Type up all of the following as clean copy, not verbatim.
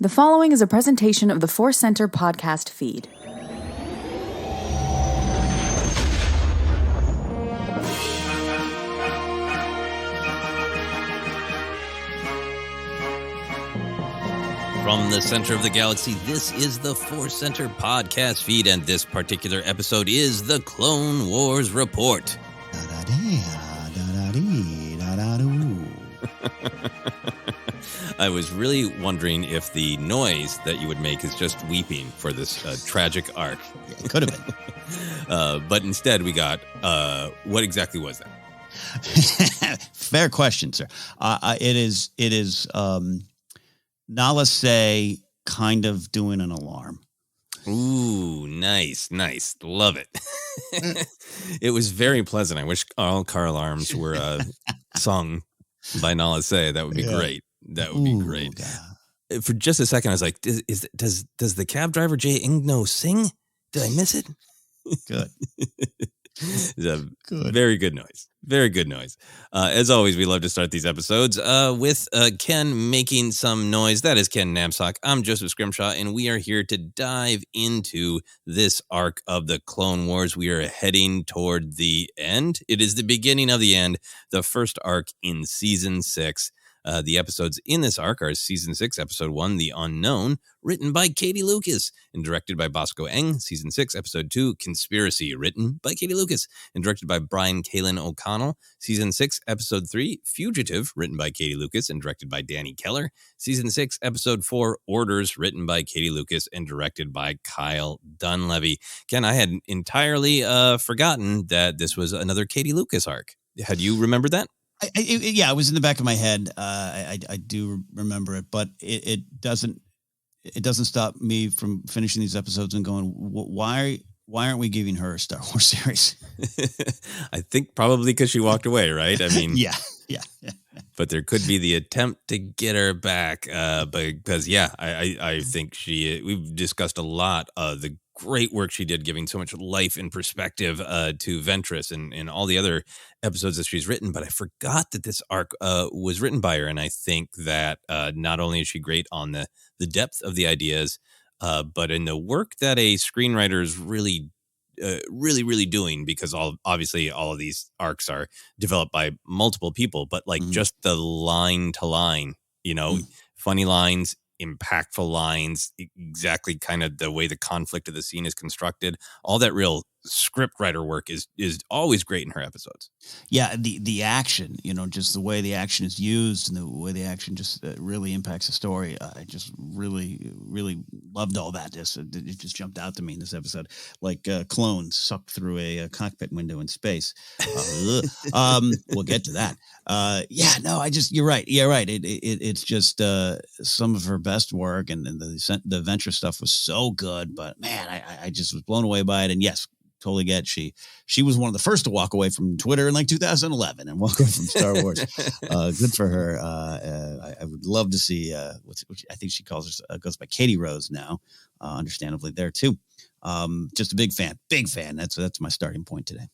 The following is a presentation of the Force Center podcast feed. From the center of the galaxy, this is the Force Center podcast feed, and this particular episode is the Clone Wars Report. I was really wondering if the noise that you would make is just weeping for this tragic arc. It could have been. But instead we got, what exactly was that? Fair question, sir. It is Nala Say kind of doing an alarm. Ooh, nice. Love it. It was very pleasant. I wish all car alarms were sung by Nala Say. That would be great. That would be great. God. For just a second, I was like, does the cab driver Jay Ingno sing? Did I miss it? Good. It's a very good noise. Very good noise. As always, we love to start these episodes with Ken making some noise. That is Ken Namsock. I'm Joseph Scrimshaw, and we are here to dive into this arc of the Clone Wars. We are heading toward the end. It is the beginning of the end, the first arc in Season 6. The episodes in this arc are Season 6, Episode 1, The Unknown, written by Katie Lucas and directed by Bosco Eng. Season 6, Episode 2, Conspiracy, written by Katie Lucas and directed by Brian Kalin O'Connell. Season 6, Episode 3, Fugitive, written by Katie Lucas and directed by Danny Keller. Season 6, Episode 4, Orders, written by Katie Lucas and directed by Kyle Dunleavy. Ken, I had entirely forgotten that this was another Katie Lucas arc. Had you remembered that? It was in the back of my head. I do remember it, but it doesn't stop me from finishing these episodes and going, why aren't we giving her a Star Wars series? I think probably because she walked away, right? I mean, yeah. But there could be the attempt to get her back, because I think we've discussed a lot of the great work she did, giving so much life and perspective to Ventress and all the other episodes that she's written. But I forgot that this arc was written by her, and I think that not only is she great on the depth of the ideas, but in the work that a screenwriter is really doing, because obviously all of these arcs are developed by multiple people, but like just the line to line, funny lines, impactful lines, exactly kind of the way the conflict of the scene is constructed. All that real script writer work is always great in her episodes. Yeah, the action, just the way the action is used and the way the action just really impacts the story. I just really, really loved all that. It just jumped out to me in this episode, like clones sucked through a cockpit window in space. We'll get to that. You're right. Yeah, right. It's just some of her best work, and the Venture stuff was so good. But man, I just was blown away by it. And yes, totally get she was one of the first to walk away from Twitter in like 2011 and walk away from Star Wars. Good for her. I would love to see which I think she calls her goes by Katie Rose now, understandably there too. Just a big fan. That's my starting point today.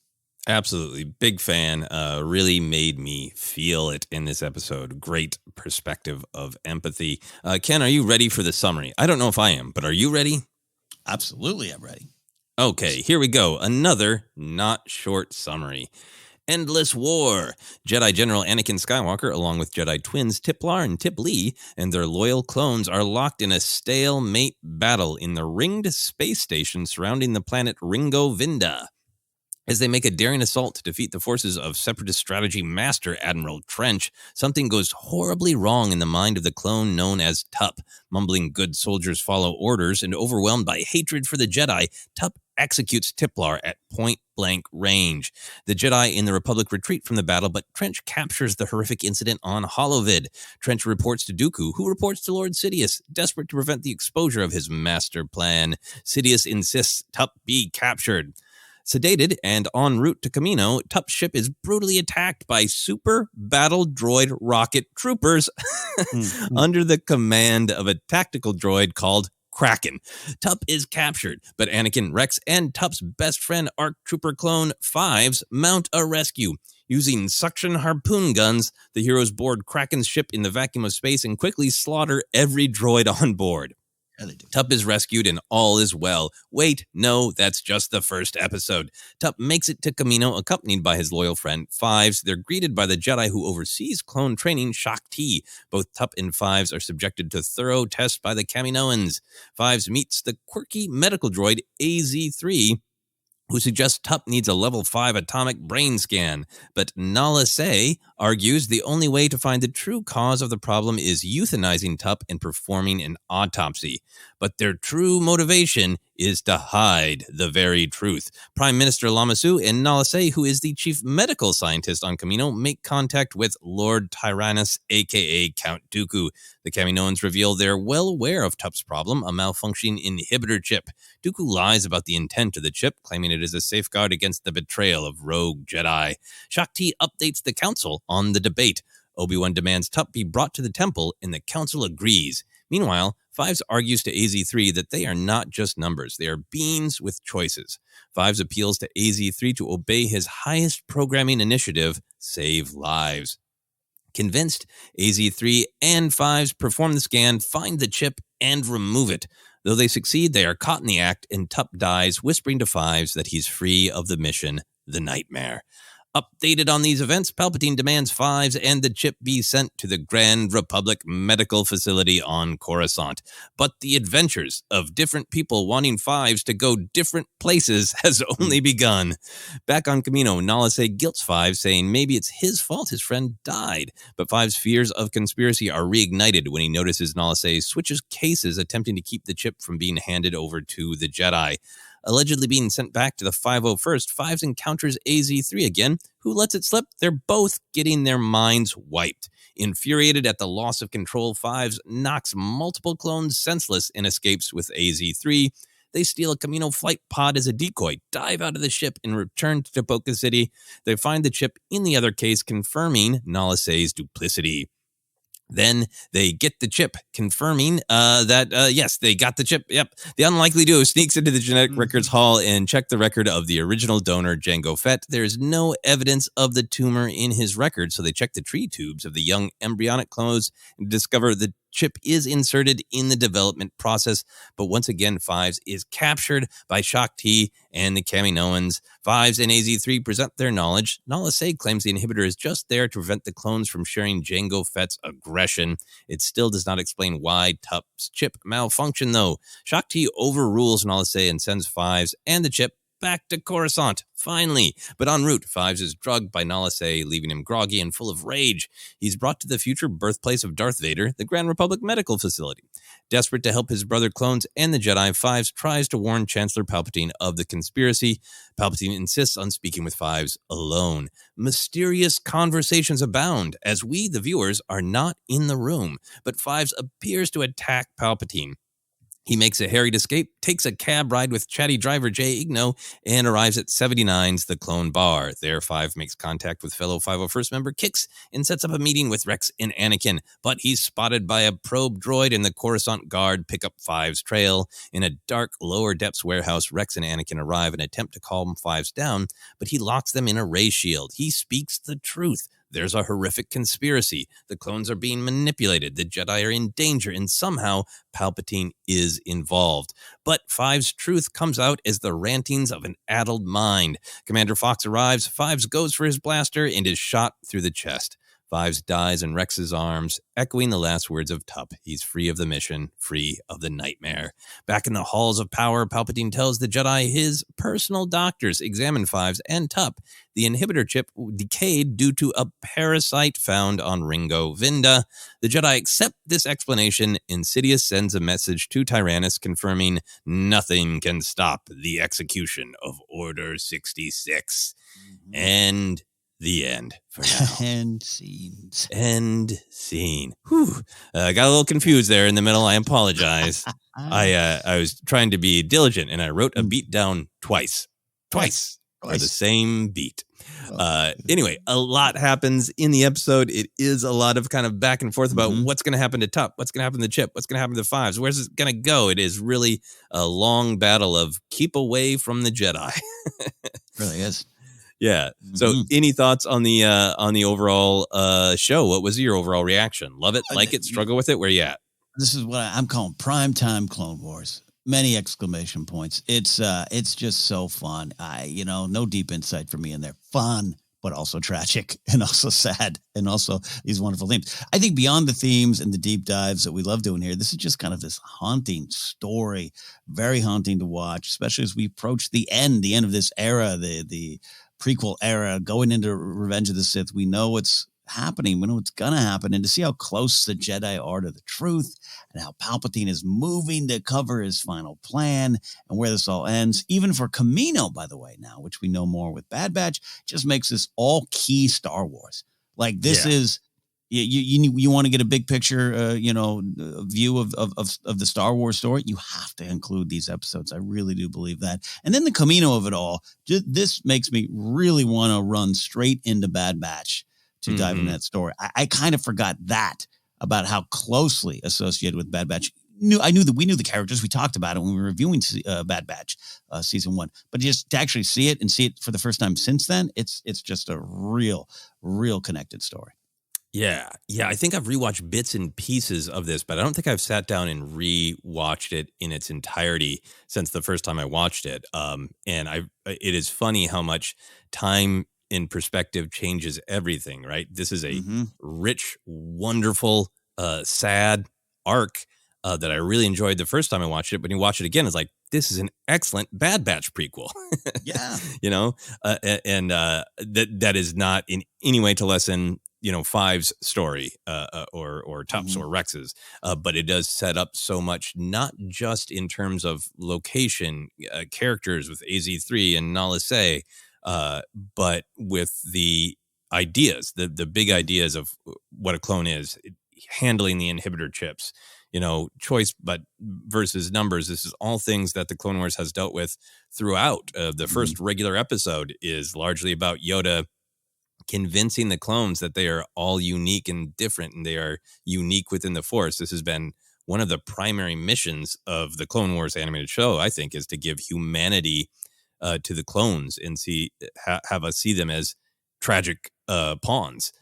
Absolutely. Big fan. Really made me feel it in this episode. Great perspective of empathy. Ken, are you ready for the summary? I don't know if I am, but are you ready? Absolutely, I'm ready. Okay, here we go. Another not short summary. Endless War. Jedi General Anakin Skywalker, along with Jedi twins Tiplar and Tip Lee, and their loyal clones are locked in a stalemate battle in the ringed space station surrounding the planet Ringo Vinda. As they make a daring assault to defeat the forces of Separatist strategy master Admiral Trench, something goes horribly wrong in the mind of the clone known as Tup. Mumbling good soldiers follow orders, and overwhelmed by hatred for the Jedi, Tup executes Tiplar at point-blank range. The Jedi in the Republic retreat from the battle, but Trench captures the horrific incident on holovid. Trench reports to Dooku, who reports to Lord Sidious, desperate to prevent the exposure of his master plan. Sidious insists Tup be captured. Sedated and en route to Kamino, Tup's ship is brutally attacked by super battle droid rocket troopers under the command of a tactical droid called Kraken. Tup is captured, but Anakin, Rex, and Tup's best friend, ARC Trooper clone Fives, mount a rescue. Using suction harpoon guns, the heroes board Kraken's ship in the vacuum of space and quickly slaughter every droid on board. Yeah, they do. Tup is rescued and all is well. Wait, no, that's just the first episode. Tup makes it to Kamino accompanied by his loyal friend Fives. They're greeted by the Jedi who oversees clone training, Shaak Ti. Both Tup and Fives are subjected to thorough tests by the Kaminoans. Fives meets the quirky medical droid AZ-3, who suggests Tup needs a level 5 atomic brain scan. But Nala Se argues the only way to find the true cause of the problem is euthanizing Tup and performing an autopsy. But their true motivation is to hide the very truth. Prime Minister Lamasu and Nala Se, who is the chief medical scientist on Kamino, make contact with Lord Tyrannus, a.k.a. Count Dooku. The Kaminoans reveal they're well aware of Tup's problem, a malfunctioning inhibitor chip. Dooku lies about the intent of the chip, claiming it is a safeguard against the betrayal of rogue Jedi. Shaak Ti updates the council on the debate. Obi-Wan demands Tup be brought to the temple, and the council agrees. Meanwhile, Fives argues to AZ-3 that they are not just numbers. They are beings with choices. Fives appeals to AZ-3 to obey his highest programming initiative, save lives. Convinced, AZ-3 and Fives perform the scan, find the chip, and remove it. Though they succeed, they are caught in the act, and Tup dies, whispering to Fives that he's free of the mission, the Nightmare. Updated on these events, Palpatine demands Fives and the chip be sent to the Grand Republic Medical Facility on Coruscant. But the adventures of different people wanting Fives to go different places has only begun. Back on Kamino, Nala Se guilts Fives, saying maybe it's his fault his friend died. But Fives' fears of conspiracy are reignited when he notices Nala Se switches cases, attempting to keep the chip from being handed over to the Jedi. Allegedly being sent back to the 501st, Fives encounters AZ-3 again, who lets it slip. They're both getting their minds wiped. Infuriated at the loss of control, Fives knocks multiple clones senseless and escapes with AZ-3. They steal a Kamino flight pod as a decoy, dive out of the ship, and return to Tapoka City. They find the chip in the other case, confirming Nala Se's duplicity. Then they get the chip, confirming yes, they got the chip. Yep. The unlikely duo sneaks into the genetic records hall and check the record of the original donor, Jango Fett. There's no evidence of the tumor in his record, so they check the tree tubes of the young embryonic clones and discover the chip is inserted in the development process. But once again, Fives is captured by Shaak Ti and the Kaminoans. Fives and AZ-3 present their knowledge. Nala Se claims the inhibitor is just there to prevent the clones from sharing Jango Fett's aggression. It still does not explain why Tup's chip malfunctioned, though. Shaak Ti overrules Nala Se and sends Fives and the chip back to Coruscant, finally. But en route, Fives is drugged by Nala Se, leaving him groggy and full of rage. He's brought to the future birthplace of Darth Vader, the Grand Republic Medical Facility. Desperate to help his brother clones and the Jedi, Fives tries to warn Chancellor Palpatine of the conspiracy. Palpatine insists on speaking with Fives alone. Mysterious conversations abound, as we, the viewers, are not in the room. But Fives appears to attack Palpatine. He makes a harried escape, takes a cab ride with chatty driver Jay Igno, and arrives at 79's The Clone Bar. There, Five makes contact with fellow 501st member Kix and sets up a meeting with Rex and Anakin. But he's spotted by a probe droid, and the Coruscant Guard pick up Five's trail. In a dark, lower-depths warehouse, Rex and Anakin arrive and attempt to calm Fives down, but he locks them in a ray shield. He speaks the truth. There's a horrific conspiracy. The clones are being manipulated. The Jedi are in danger, and somehow Palpatine is involved. But Fives' truth comes out as the rantings of an addled mind. Commander Fox arrives. Fives goes for his blaster and is shot through the chest. Fives dies in Rex's arms, echoing the last words of Tup. He's free of the mission, free of the nightmare. Back in the halls of power, Palpatine tells the Jedi his personal doctors examine Fives and Tup. The inhibitor chip decayed due to a parasite found on Ringo Vinda. The Jedi accept this explanation, and Sidious sends a message to Tyrannus confirming nothing can stop the execution of Order 66. And the end for now. End scenes. End scene. Whew. I got a little confused there in the middle. I apologize. I was trying to be diligent, and I wrote a beat down twice. For the same beat. Anyway, a lot happens in the episode. It is a lot of kind of back and forth about what's going to happen to Tup, what's going to happen to Chip, what's going to happen to Fives, where's it going to go? It is really a long battle of keep away from the Jedi. Really is. Yeah. So any thoughts on the overall show? What was your overall reaction? Love it, like it, struggle with it? Where you at? This is what I'm calling primetime Clone Wars. Many exclamation points. It's just so fun. No deep insight for me in there. Fun, but also tragic and also sad and also these wonderful themes. I think beyond the themes and the deep dives that we love doing here, this is just kind of this haunting story, very haunting to watch, especially as we approach the end of this era, the prequel era, going into Revenge of the Sith. We know what's happening. We know what's going to happen. And to see how close the Jedi are to the truth and how Palpatine is moving to cover his final plan and where this all ends, even for Kamino, by the way, now, which we know more with Bad Batch, just makes this all key Star Wars. Like this is, you want to get a big picture, view of the Star Wars story. You have to include these episodes. I really do believe that. And then the Kamino of it all, this makes me really want to run straight into Bad Batch to dive into that story. I kind of forgot that about how closely associated with Bad Batch. We knew the characters. We talked about it when we were reviewing Bad Batch season 1, but just to actually see it for the first time since then, it's just a real connected story. Yeah. I think I've rewatched bits and pieces of this, but I don't think I've sat down and rewatched it in its entirety since the first time I watched it. And it is funny how much time in perspective changes everything, right? This is a rich, wonderful, sad arc that I really enjoyed the first time I watched it. But when you watch it again, it's like, this is an excellent Bad Batch prequel. Yeah. That is not in any way to lessen, Five's story or Tup's or Rex's, but it does set up so much, not just in terms of location, characters with AZ3 and Nala Se, but with the ideas, the big ideas of what a clone is, handling the inhibitor chips, choice but versus numbers. This is all things that the Clone Wars has dealt with throughout. The first regular episode is largely about Yoda convincing the clones that they are all unique and different, and they are unique within the Force. This has been one of the primary missions of the Clone Wars animated show, I think, is to give humanity to the clones and have us see them as tragic pawns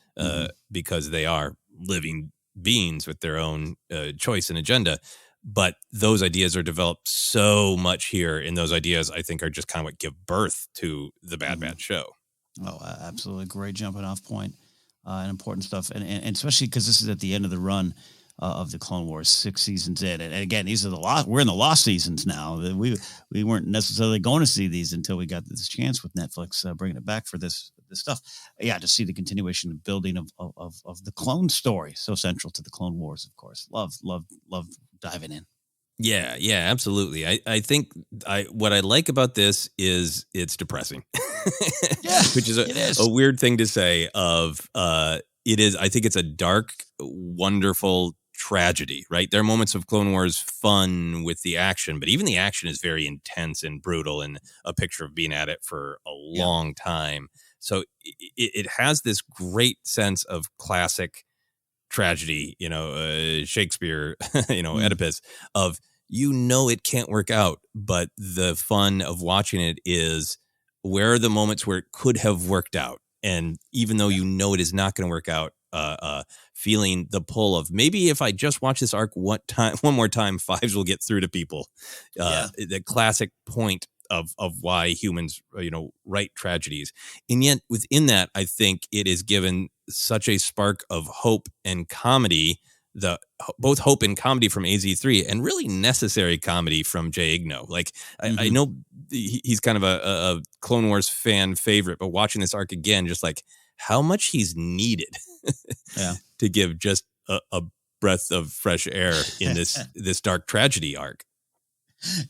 because they are living beings with their own choice and agenda. But those ideas are developed so much here, and those ideas, I think, are just kind of what give birth to the Bad Batch show. Oh, absolutely. Great jumping off point and important stuff. And especially because this is at the end of the run of the Clone Wars, 6 seasons in. And again, these are we're in the lost seasons now. We weren't necessarily going to see these until we got this chance with Netflix bringing it back for this stuff. Yeah, to see the continuation and building of the clone story. So central to the Clone Wars, of course. Love diving in. Yeah, absolutely. I think what I like about this is it's depressing. Yeah, which is a weird thing to say it is. I think it's a dark, wonderful tragedy, right? There are moments of Clone Wars fun with the action, but even the action is very intense and brutal and a picture of being at it for a long time. So it has this great sense of classic tragedy, Shakespeare, Oedipus, of, it can't work out, but the fun of watching it is, where are the moments where it could have worked out? And even though it is not going to work out, feeling the pull of, maybe if I just watch this arc one more time, Fives will get through to people. The classic point of why humans, write tragedies. And yet within that, I think it is given such a spark of hope and comedy, both hope and comedy from AZ3 and really necessary comedy from Jay Igno. Like I know he's kind of a Clone Wars fan favorite, but watching this arc again, just like how much he's needed to give just a breath of fresh air in this dark tragedy arc.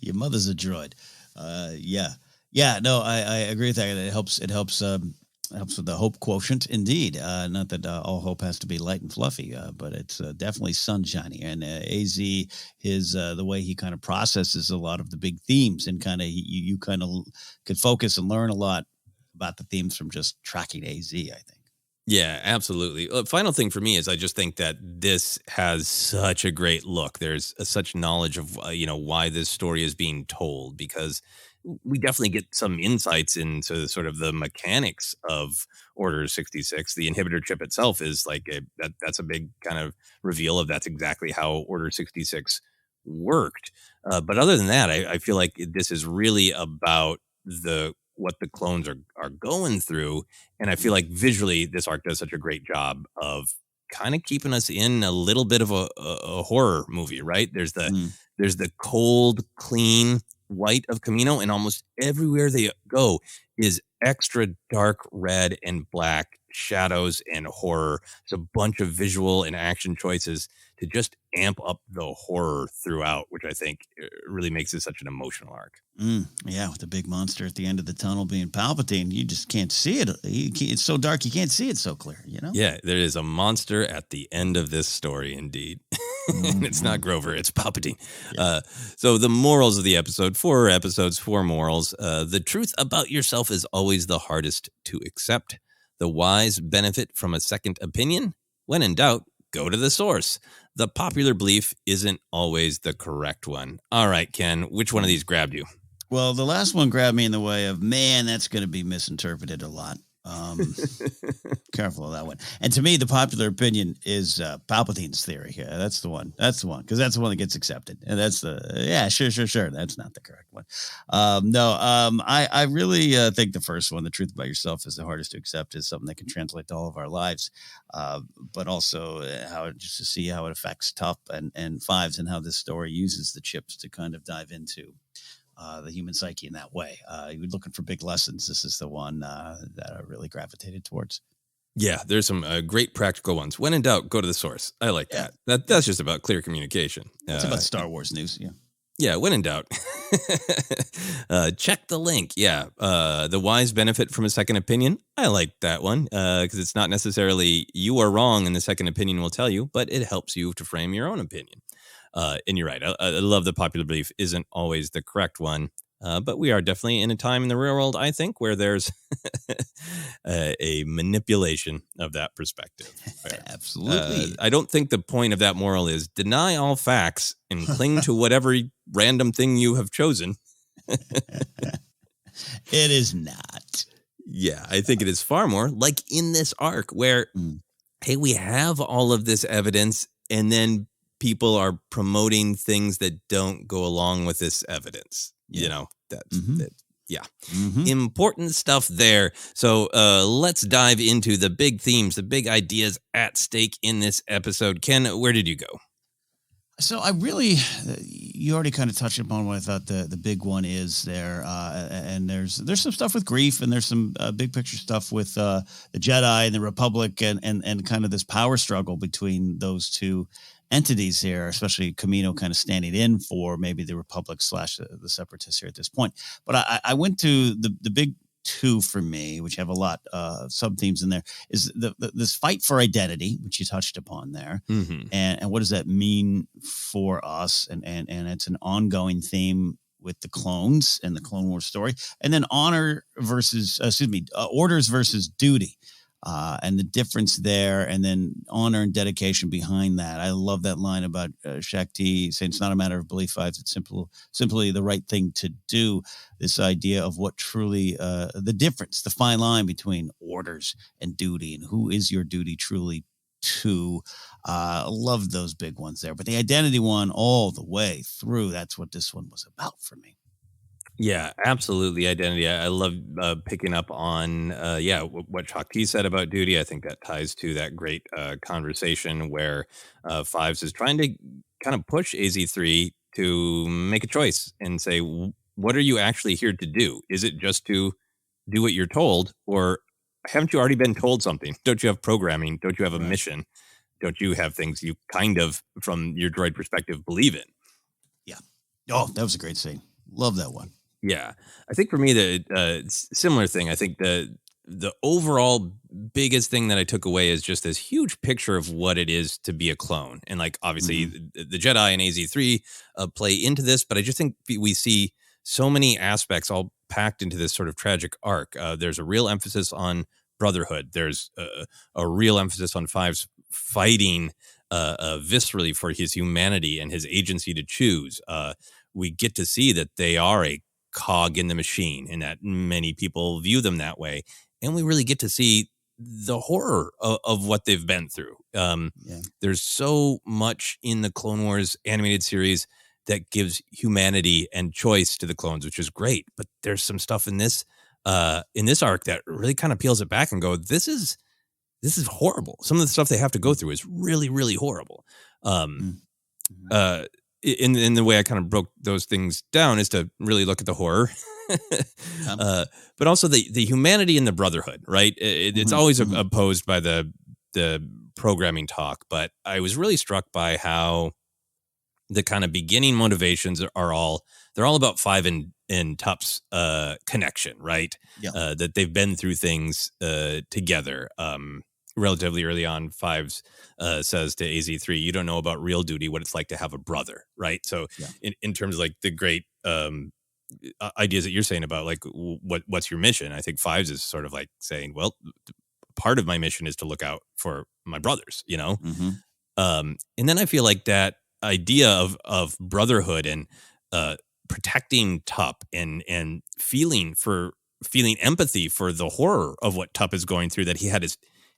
Your mother's a droid. No, I agree with that. It helps with the hope quotient, indeed. Not that all hope has to be light and fluffy, but it's definitely sunshiny. And AZ, the way he kind of processes a lot of the big themes, and kind of you kind of could focus and learn a lot about the themes from just tracking AZ, I think. Yeah, absolutely. Final thing for me is, I just think that this has such a great look. There's such knowledge of, why this story is being told, because we definitely get some insights into sort of the mechanics of Order 66. The inhibitor chip itself is like that's a big kind of reveal of that's exactly how Order 66 worked. But other than that, I feel like this is really about what the clones are going through, and I feel like visually this arc does such a great job of kind of keeping us in a little bit of a horror movie, right? There's the cold, clean white of Camino, and almost everywhere they go is extra dark red and black shadows and horror. It's a bunch of visual and action choices to just amp up the horror throughout, which I think really makes it such an emotional arc. Yeah, with the big monster at the end of the tunnel being Palpatine, you just can't see it. It's so dark, you can't see it so clear, you know? Yeah, there is a monster at the end of this story, indeed. And it's not Grover, it's Palpatine. Yeah. So the morals of the episode, 4 episodes, 4 morals. The truth about yourself is always the hardest to accept. The wise benefit from a second opinion. When in doubt, go to the source. The popular belief isn't always the correct one. All right, Ken, which one of these grabbed you? Well, the last one grabbed me in the way of, man, that's going to be misinterpreted a lot. Careful of that one. And to me, the popular opinion is Palpatine's theory. Yeah, that's the one. That's the one, because that's the one that gets accepted. And that's sure. That's not the correct one. I really think the first one, the truth about yourself is the hardest to accept, is something that can translate to all of our lives. But also just to see how it affects TUP and Fives, and how this story uses the chips to kind of dive into the human psyche in that way. You're looking for big lessons. This is the one that I really gravitated towards. Yeah, there's some great practical ones. When in doubt, go to the source. I like that. That's just about clear communication. It's about Star Wars news. Yeah. Yeah, when in doubt, check the link. Yeah, the wise benefit from a second opinion. I like that one because it's not necessarily you are wrong and the second opinion will tell you, but it helps you to frame your own opinion. And you're right. I love the popular belief isn't always the correct one. But we are definitely in a time in the real world, I think, where there's a manipulation of that perspective. Absolutely. I don't think the point of that moral is deny all facts and cling to whatever random thing you have chosen. It is not. Yeah, I think it is far more like in this arc where, hey, we have all of this evidence and then people are promoting things that don't go along with this evidence. Yeah. You know, that's important stuff there. So let's dive into the big themes, the big ideas at stake in this episode. Ken, where did you go? So you already kind of touched upon what I thought the big one is there. And there's some stuff with grief, and there's some big picture stuff with the Jedi and the Republic and kind of this power struggle between those two entities here, especially Camino kind of standing in for maybe the Republic / the Separatists here at this point. But I went to the big two for me, which have a lot of sub themes in there, is this fight for identity, which you touched upon there, and what does that mean for us, and it's an ongoing theme with the clones and the Clone Wars story, and then orders versus duty. And the difference there, and then honor and dedication behind that. I love that line about Shakti saying it's not a matter of belief, Fives, it's simply the right thing to do. This idea of what truly, the difference, the fine line between orders and duty, and who is your duty truly to. Love those big ones there. But the identity one all the way through, that's what this one was about for me. Yeah, absolutely. Identity. I love picking up on, what Shakti said about duty. I think that ties to that great conversation where Fives is trying to kind of push AZ3 to make a choice and say, what are you actually here to do? Is it just to do what you're told, or haven't you already been told something? Don't you have programming? Don't you have a mission? Don't you have things you kind of, from your droid perspective, believe in? Yeah. Oh, that was a great scene. Love that one. Yeah, I think for me, the similar thing, I think the overall biggest thing that I took away is just this huge picture of what it is to be a clone. And like, obviously the Jedi and AZ3 play into this, but I just think we see so many aspects all packed into this sort of tragic arc. There's a real emphasis on brotherhood. There's a real emphasis on Fives fighting viscerally for his humanity and his agency to choose. We get to see that they are a cog in the machine, and that many people view them that way. And we really get to see the horror of what they've been through. There's so much in the Clone Wars animated series that gives humanity and choice to the clones, which is great. But there's some stuff in this arc that really kind of peels it back and go, this is horrible. Some of the stuff they have to go through is really, really horrible. In the way I kind of broke those things down is to really look at the horror, but also the humanity and the brotherhood, right? It's always opposed by the programming talk, but I was really struck by how the kind of beginning motivations are all about Five and Tup's connection, right? Yeah. That they've been through things together. Relatively early on, Fives says to AZ3, "You don't know about real duty, what it's like to have a brother," right? So, in terms of like the great ideas that you're saying about like what's your mission, I think Fives is sort of like saying, well, part of my mission is to look out for my brothers, you know. And then I feel like that idea of brotherhood and protecting Tup and feeling empathy for the horror of what Tup is going through, that he had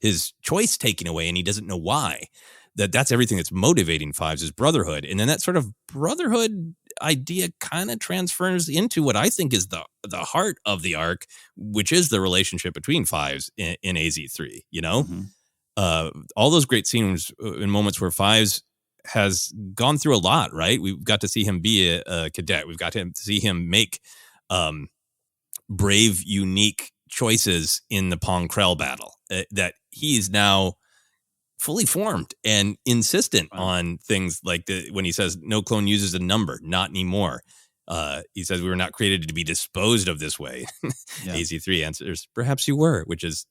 his choice taken away and he doesn't know why, that's everything that's motivating Fives is brotherhood. And then that sort of brotherhood idea kind of transfers into what I think is the heart of the arc, which is the relationship between Fives in AZ3, you know. All those great scenes in moments where Fives has gone through a lot, right? We've got to see him be a cadet. We've got to see him make brave, unique choices in the Pong Krell battle, that he's now fully formed and insistent on things like when he says no clone uses a number, not anymore. He says we were not created to be disposed of this way. AZ3 answers, perhaps you were, which is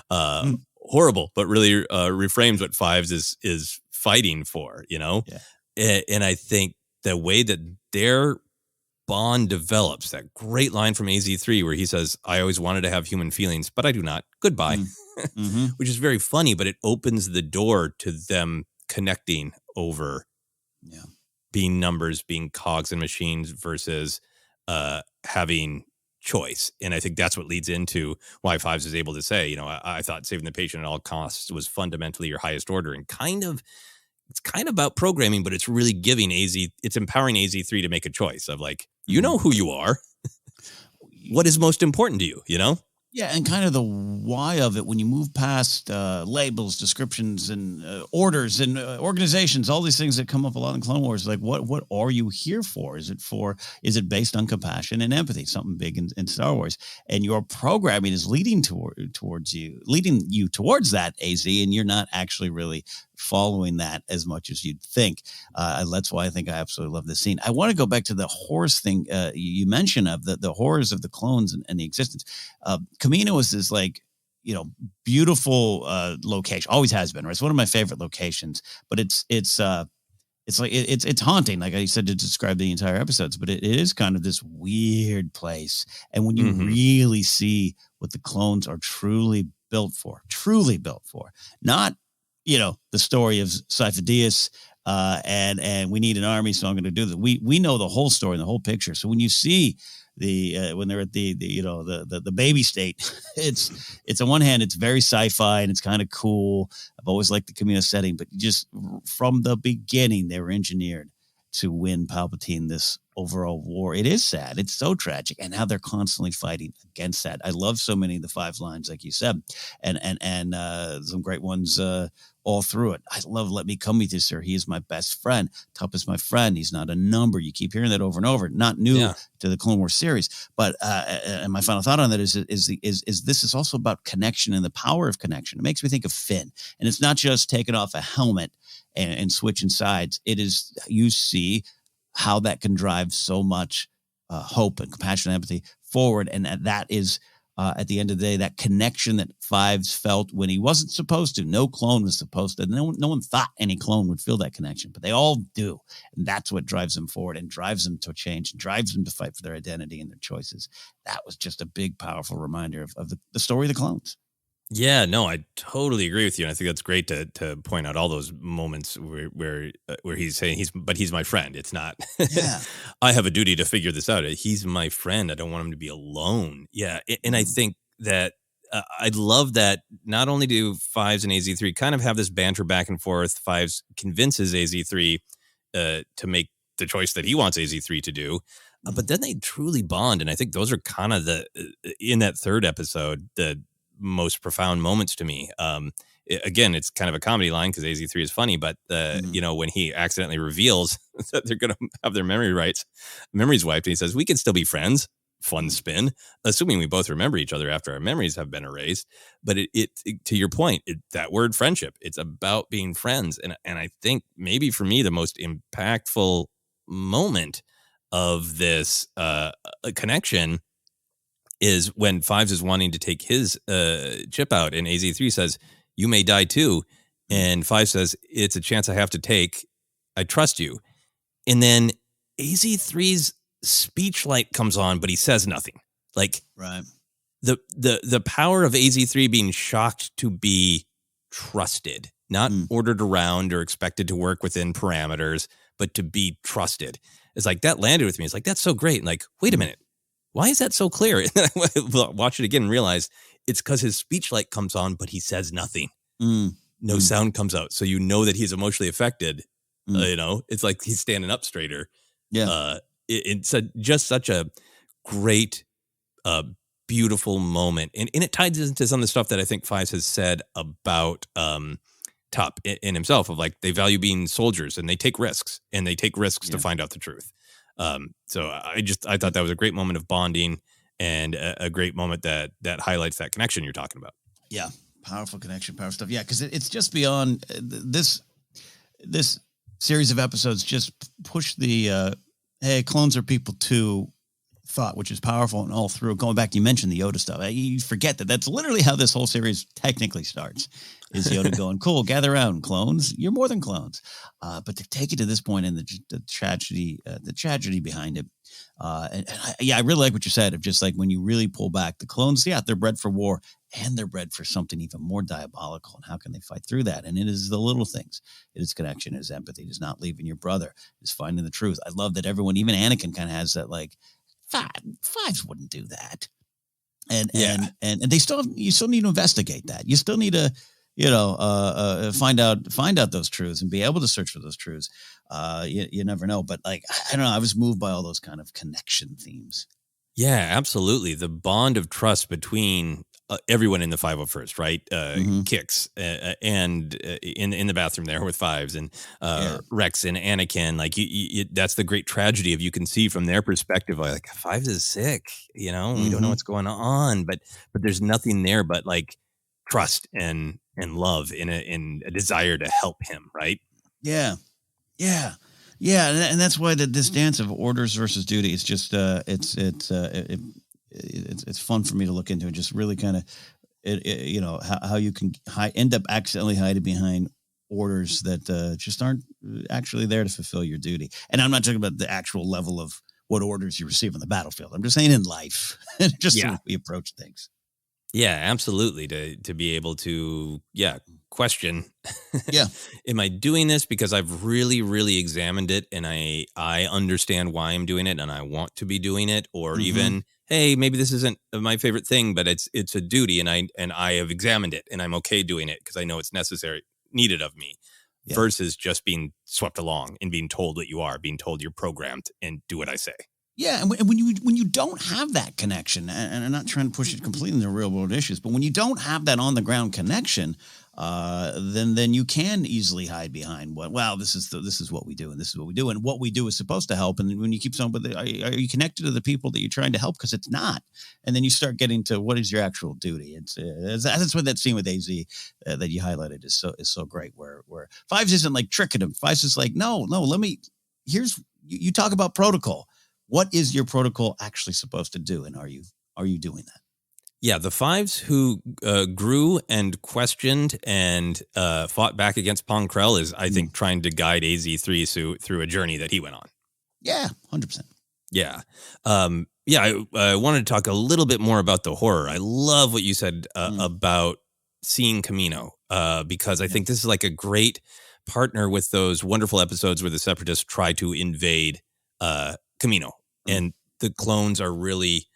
horrible, but really reframes what Fives is fighting for, you know? And I think the way that their bond develops, that great line from AZ3 where he says, I always wanted to have human feelings, but I do not. Goodbye. Which is very funny, but it opens the door to them connecting over being numbers, being cogs in machines versus having choice. And I think that's what leads into why Fives is able to say, you know, I thought saving the patient at all costs was fundamentally your highest order, and it's kind of about programming, but it's really giving it's empowering AZ3 to make a choice of like, you know who you are, what is most important to you, you know? Yeah, and kind of the why of it when you move past labels, descriptions, and orders and organizations, all these things that come up a lot in Clone Wars. Like, what are you here for? Is it based on compassion and empathy? Something big in Star Wars, and your programming is leading you towards that, AZ, and you're not actually really following that as much as you'd think. That's why I think I absolutely love this scene. I want to go back to the horse thing you mentioned of the horrors of the clones and the existence. Kamino is this like, you know, beautiful location. Always has been, right? It's one of my favorite locations, but it's haunting, like I said, to describe the entire episodes, but it is kind of this weird place. And when you really see what the clones are truly built for, not, you know, the story of Sifo-Dyas and we need an army, so I'm going to do that. We know the whole story and the whole picture. So when you see when they're at the baby state, it's on one hand, it's very sci-fi and it's kind of cool. I've always liked the Kamino setting, but just from the beginning, they were engineered to win Palpatine this overall war. It is sad. It's so tragic. And how they're constantly fighting against that. I love so many of the Five lines, like you said, and some great ones all through it. I love Let Me Come With You, Sir. He is my best friend. Tup is my friend. He's not a number. You keep hearing that over and over. Not new to the Clone Wars series. But and my final thought on that is this is also about connection and the power of connection. It makes me think of Finn. And it's not just taking off a helmet and switching sides. It is, you see how that can drive so much hope and compassion and empathy forward. And that is, at the end of the day, that connection that Fives felt when he wasn't supposed to. No clone was supposed to. No one thought any clone would feel that connection, but they all do. And that's what drives them forward and drives them to change and drives them to fight for their identity and their choices. That was just a big, powerful reminder of the story of the clones. Yeah, no, I totally agree with you, and I think that's great to point out all those moments where he's saying he's my friend. It's not Yeah. I have a duty to figure this out. He's my friend. I don't want him to be alone. Yeah, and I think that I love that not only do Fives and AZ3 kind of have this banter back and forth. Fives convinces AZ3 to make the choice that he wants AZ3 to do. But then they truly bond, and I think those are kind of in that third episode, the most profound moments to me. Again, it's kind of a comedy line because AZ3 is funny, but when he accidentally reveals that they're going to have their memories wiped, and he says, "We can still be friends." Fun spin, assuming we both remember each other after our memories have been erased. But it to your point, that word friendship, it's about being friends, and I think maybe for me the most impactful moment of this connection is when Fives is wanting to take his chip out, and AZ3 says, "You may die too," and Fives says, "It's a chance I have to take. I trust you." And then AZ3's speech light comes on, but he says nothing. Like, right. The power of AZ3 being shocked to be trusted, not ordered around or expected to work within parameters, but to be trusted. It's like that landed with me. It's like, that's so great. And like, wait a minute. Why is that so clear? And then I watch it again and realize it's because his speech light comes on, but he says nothing. No sound comes out. So you know that he's emotionally affected. It's like he's standing up straighter. Yeah. It's just such a great, beautiful moment. And it ties into some of the stuff that I think Fives has said about Tup in himself, of like, they value being soldiers and they take risks to find out the truth. So I thought that was a great moment of bonding and a great moment that highlights that connection you're talking about. Yeah. Powerful connection, powerful stuff. Yeah. Cause it's just beyond this series of episodes just push the, hey, clones are people too thought, which is powerful and all through. Going back, you mentioned the Yoda stuff. You forget that's literally how this whole series technically starts. Is Yoda going, cool, gather around, clones. You're more than clones. But to take it to this point and the tragedy behind it. I really like what you said of just like when you really pull back, the clones, they're bred for war and they're bred for something even more diabolical. And how can they fight through that? And it is the little things. It is connection, it is empathy, it is not leaving your brother, it is finding the truth. I love that everyone, even Anakin, kind of has that like, Fives wouldn't do that. And they you still need to investigate that. You still need to, find out those truths and be able to search for those truths. You never know, but like, I don't know. I was moved by all those kind of connection themes. Yeah, absolutely. The bond of trust between everyone in the 501st, right? Kix and in the bathroom there with Fives and Rex and Anakin. Like that's the great tragedy of, you can see from their perspective, like Fives is sick, we don't know what's going on, but there's nothing there but like trust and love in a desire to help him, right? Yeah. And that's why this dance of orders versus duty is just it's fun for me to look into, and just really kind of how you can end up accidentally hiding behind orders that just aren't actually there to fulfill your duty. And I'm not talking about the actual level of what orders you receive on the battlefield. I'm just saying in life, just the way we approach things. Yeah, absolutely. To be able to, question. Am I doing this because I've really, really examined it and I understand why I'm doing it and I want to be doing it? Or even, hey, maybe this isn't my favorite thing, but it's a duty and I have examined it and I'm okay doing it because I know it's necessary, needed of me, versus just being swept along and being told what you are, being told you're programmed and do what I say. Yeah, and when you don't have that connection, and I'm not trying to push it completely into real world issues, but when you don't have that on the ground connection, then you can easily hide behind this is what we do, and this is what we do, and what we do is supposed to help. And when you keep saying, but are you connected to the people that you're trying to help? Because it's not, and then you start getting to what is your actual duty. That's what that scene with AZ that you highlighted is so great, where Fives isn't like tricking him. Fives is like, no, you talk about protocol. What is your protocol actually supposed to do? And are you doing that? Yeah, the Fives who grew and questioned and fought back against Pong Krell is, I think, trying to guide AZ3 through a journey that he went on. Yeah, 100%. Yeah. I wanted to talk a little bit more about the horror. I love what you said about seeing Kamino because I think this is like a great partner with those wonderful episodes where the Separatists try to invade Kamino. And the clones are really,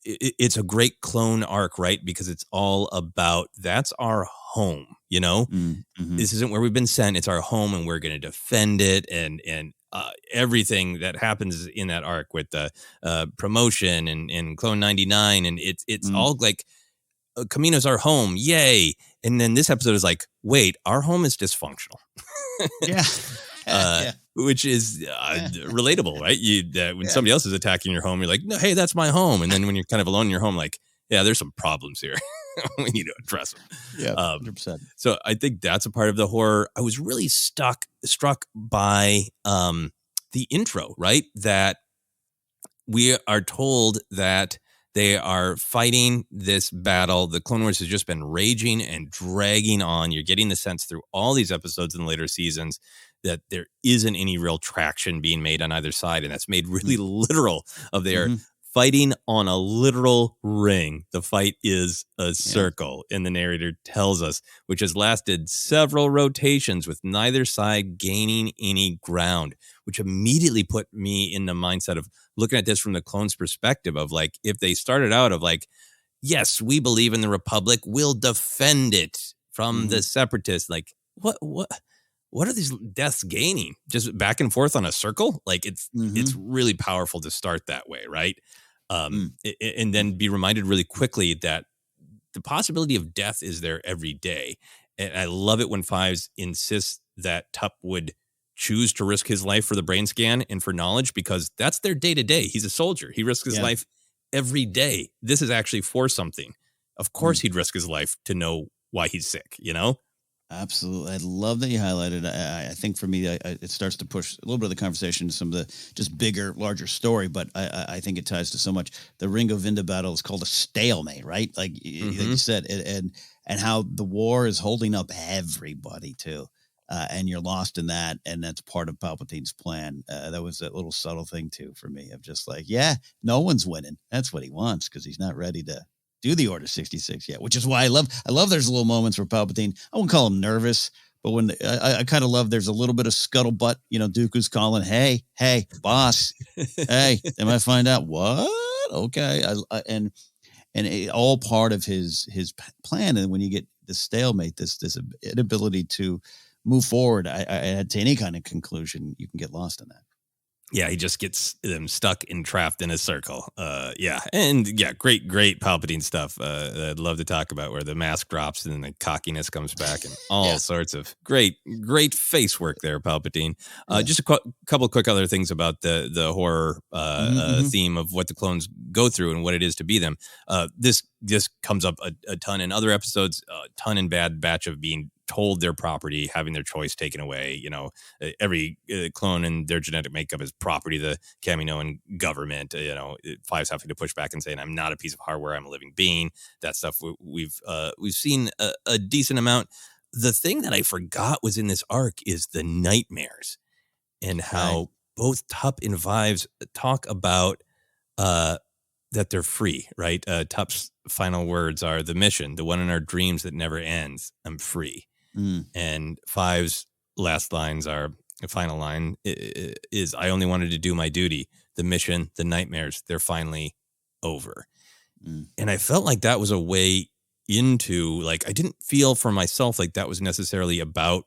it's a great clone arc, right? Because it's all about, that's our home, you know? This isn't where we've been sent. It's our home and we're going to defend it. And everything that happens in that arc with the promotion and Clone 99. And it's all like, Kamino's our home. Yay. And then this episode is like, wait, our home is dysfunctional. Which is relatable, right? When somebody else is attacking your home, you're like, no, hey, that's my home. And then when you're kind of alone in your home, like, yeah, there's some problems here. We need to address them. Yeah, 100%. So I think that's a part of the horror. I was really struck by the intro, right? That we are told that they are fighting this battle. The Clone Wars has just been raging and dragging on. You're getting the sense through all these episodes in the later seasons that there isn't any real traction being made on either side. And that's made really literal of their fighting on a literal ring. The fight is a circle, and the narrator tells us, which has lasted several rotations with neither side gaining any ground, which immediately put me in the mindset of looking at this from the clones' perspective of like, if they started out of like, yes, we believe in the Republic, we'll defend it from the Separatists. Like, what are these deaths gaining? Just back and forth on a circle? Like it's really powerful to start that way, right? And then be reminded really quickly that the possibility of death is there every day. And I love it when Fives insists that Tup would choose to risk his life for the brain scan and for knowledge, because that's their day-to-day. He's a soldier. He risks his life every day. This is actually for something. Of course he'd risk his life to know why he's sick, you know? Absolutely. I love that you highlighted. I think for me, it starts to push a little bit of the conversation to some of the just bigger, larger story, but I think it ties to so much. The Ringo Vinda battle is called a stalemate, right? Like you said, and how the war is holding up everybody too. And you're lost in that, and that's part of Palpatine's plan. That was a little subtle thing too for me of just like, yeah, no one's winning. That's what he wants because he's not ready to do the Order 66 yet, which is why I love there's little moments where Palpatine, I won't call him nervous, but when I kind of love, there's a little bit of scuttlebutt, Dooku's calling, hey, boss, hey, they might find out what? Okay. And it, all part of his plan. And when you get this stalemate, this inability to move forward, I to any kind of conclusion, you can get lost in that. Yeah, he just gets them stuck and trapped in a circle. Great Palpatine stuff. I'd love to talk about where the mask drops and then the cockiness comes back and all sorts of great face work there, Palpatine. Just a couple of quick other things about the horror theme of what the clones go through and what it is to be them. This comes up a ton in other episodes, a ton in Bad Batch of being told their property, having their choice taken away. Every clone and their genetic makeup is property of the Kaminoan government. Fives having to push back and saying, I'm not a piece of hardware, I'm a living being. That stuff we've seen a decent amount. The thing that I forgot was in this arc is the nightmares and how both Tup and Fives talk about that they're free, right? Tup's final words are the mission, the one in our dreams that never ends. I'm free. And Five's last lines are, the final line is, I only wanted to do my duty. The mission, the nightmares, they're finally over. And I felt like that was a way into, like, I didn't feel for myself like that was necessarily about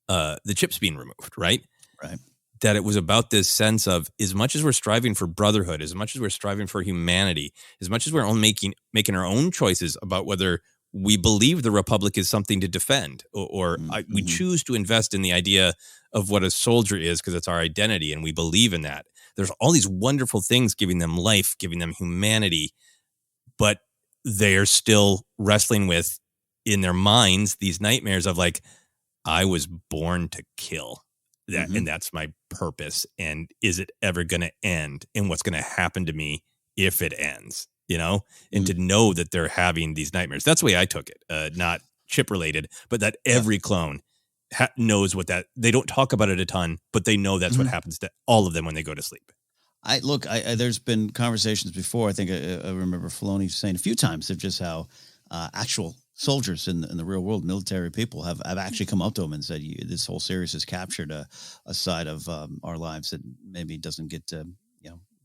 the chips being removed, right? Right. That it was about this sense of, as much as we're striving for brotherhood, as much as we're striving for humanity, as much as we're all making our own choices about whether we believe the Republic is something to defend, or we choose to invest in the idea of what a soldier is because it's our identity and we believe in that. There's all these wonderful things giving them life, giving them humanity, but they're still wrestling with, in their minds, these nightmares of like, I was born to kill. That, and that's my purpose. And is it ever going to end? And what's going to happen to me if it ends? And to know that they're having these nightmares. That's the way I took it. Not chip related, but that every clone knows what that, they don't talk about it a ton, but they know that's what happens to all of them when they go to sleep. There's been conversations before. I think I remember Filoni saying a few times of just how actual soldiers in the real world, military people have actually come up to him and said, this whole series has captured a side of our lives that maybe doesn't get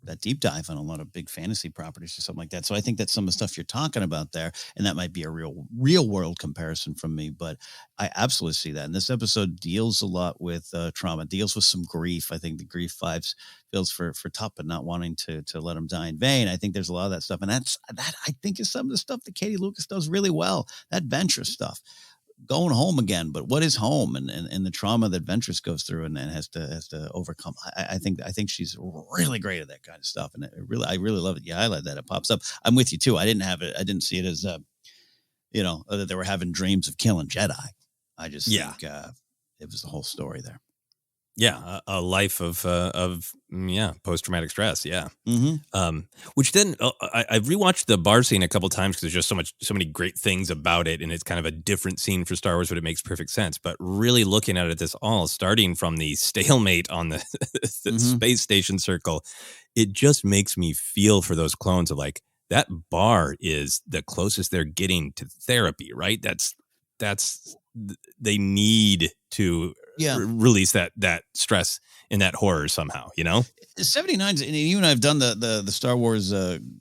that deep dive on a lot of big fantasy properties or something like that. So I think that's some of the stuff you're talking about there, and that might be a real world comparison from me, but I absolutely see that. And this episode deals a lot with trauma, deals with some grief. I think the grief Fives feels for Tuppen not wanting to let him die in vain. I think there's a lot of that stuff, and that I think is some of the stuff that Katie Lucas does really well. That Ventress stuff. Going home again, but what is home, and the trauma that Ventress goes through and has to overcome. I think she's really great at that kind of stuff, and I really love it. You highlight that, it pops up. I'm with you too. I didn't see it as that they were having dreams of killing Jedi. I just think it was the whole story there. Yeah, a life of post-traumatic stress. Yeah, which then I've rewatched the bar scene a couple times because there's just so many great things about it, and it's kind of a different scene for Star Wars, but it makes perfect sense. But really looking at it, this all starting from the stalemate on the space station circle, it just makes me feel for those clones of like that bar is the closest they're getting to therapy, right? That's they need to release that stress and that horror somehow, 79's, and you and I have done the Star Wars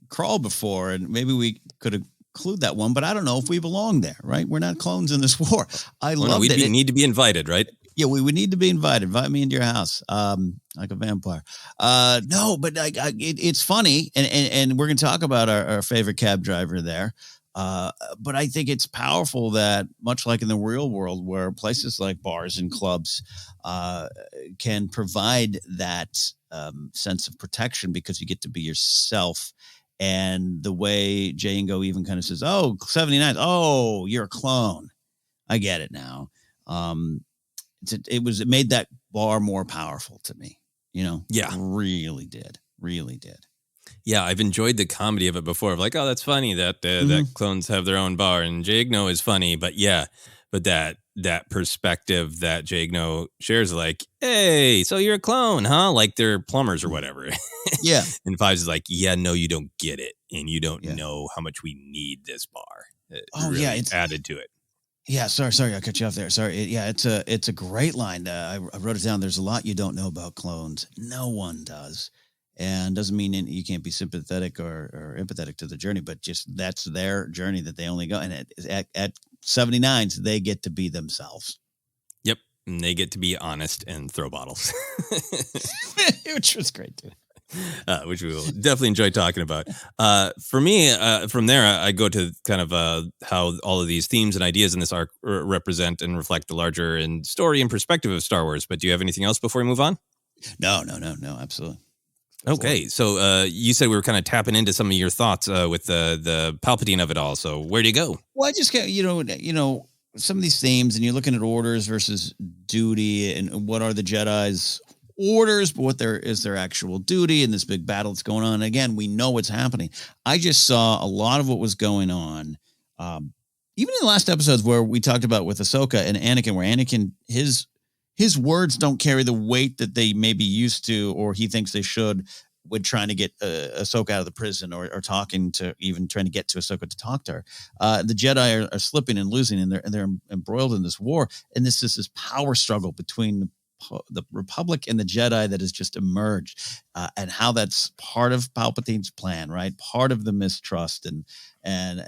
crawl before, and maybe we could include that one, but I don't know if we belong there, right? We're not clones in this war. We need to be invited, right? Yeah, we would need to be invited. Invite me into your house, like a vampire. No, but it's funny, and we're going to talk about our favorite cab driver there. But I think it's powerful that, much like in the real world, where places like bars and clubs can provide that sense of protection because you get to be yourself. And the way Django even kind of says, "Oh, 79, oh, you're a clone. I get it now." It made that bar more powerful to me. Yeah, really did. Yeah, I've enjoyed the comedy of it before. Of like, oh, that's funny that that clones have their own bar, and Jagno is funny, but that perspective that Jagno shares, like, hey, so you're a clone, huh? Like they're plumbers or whatever. Yeah, and Fives is like, yeah, no, you don't get it, and you don't know how much we need this bar. It's added to it. Yeah, sorry, I cut you off there. Sorry. It's a great line. I wrote it down. There's a lot you don't know about clones. No one does. And doesn't mean you can't be sympathetic or empathetic to the journey, but just that's their journey that they only go. And at 79s, they get to be themselves. Yep. And they get to be honest and throw bottles. Which was great, too. Which we will definitely enjoy talking about. For me, from there, I go to kind of how all of these themes and ideas in this arc represent and reflect the larger and story and perspective of Star Wars. But do you have anything else before we move on? No, absolutely. Okay, so you said we were kind of tapping into some of your thoughts with the Palpatine of it all. So where do you go? Well, I just get some of these themes, and you're looking at orders versus duty, and what are the Jedi's orders, but what is their actual duty in this big battle that's going on. And again, we know what's happening. I just saw a lot of what was going on, even in the last episodes where we talked about with Ahsoka and Anakin, where Anakin his words don't carry the weight that they may be used to, or he thinks they should, when trying to get Ahsoka out of the prison, or trying to get to Ahsoka to talk to her. The Jedi are slipping and losing, and they're embroiled in this war. And this is this power struggle between the Republic and the Jedi that has just emerged, and how that's part of Palpatine's plan, right? Part of the mistrust, and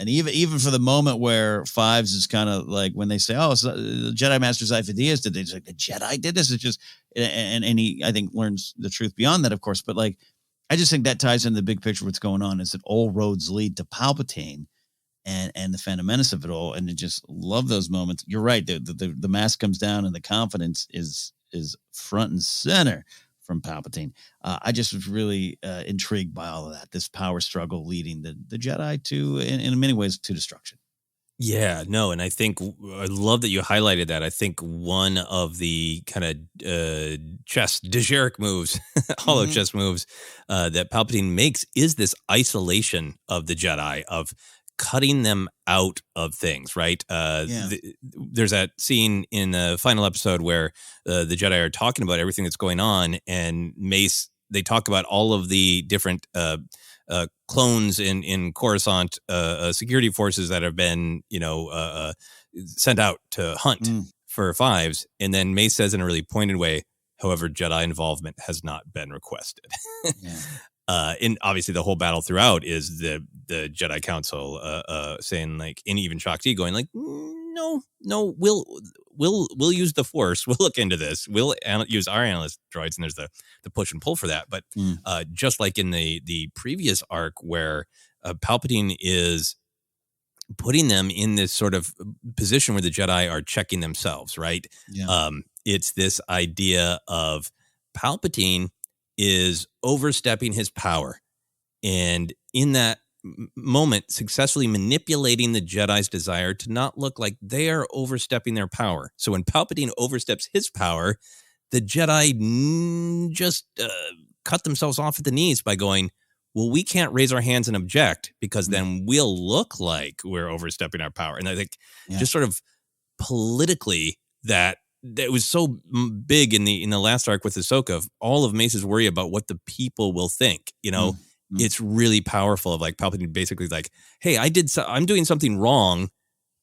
even for the moment where Fives is kind of like, when they say, "Oh, so the Jedi Master's ideas did," it's like the Jedi did this. It's just, and he, I think, learns the truth beyond that, of course. But like, I just think that ties into the big picture. What's going on is that all roads lead to Palpatine, and the Phantom Menace of it all. And I just love those moments. You're right. The mask comes down, and the confidence is front and center from Palpatine. I just was really intrigued by all of that. This power struggle leading the Jedi to, in many ways, to destruction. Yeah, no, and I think I love that you highlighted that. I think one of the kind of chess Dejeric moves, hollow chess moves that Palpatine makes is this isolation of the Jedi, of cutting them out of things, right? There's that scene in the final episode where the Jedi are talking about everything that's going on, and Mace they talk about all of the different clones in Coruscant security forces that have been, sent out to hunt for Fives. And then Mace says in a really pointed way, however, Jedi involvement has not been requested. And obviously the whole battle throughout is the Jedi Council saying, like, and even Shakti going like, no, we'll use the Force. We'll look into this. We'll use our analyst droids, and there's the push and pull for that. But just like in the previous arc where Palpatine is putting them in this sort of position where the Jedi are checking themselves, right? Yeah. It's this idea of Palpatine is overstepping his power, and in that moment successfully manipulating the Jedi's desire to not look like they are overstepping their power. So when Palpatine oversteps his power, the Jedi just cut themselves off at the knees by going, well, we can't raise our hands and object because then we'll look like we're overstepping our power. And I think just sort of politically that was so big in the last arc with Ahsoka, all of Mace's worry about what the people will think, it's really powerful of like Palpatine basically like, hey, I'm doing something wrong.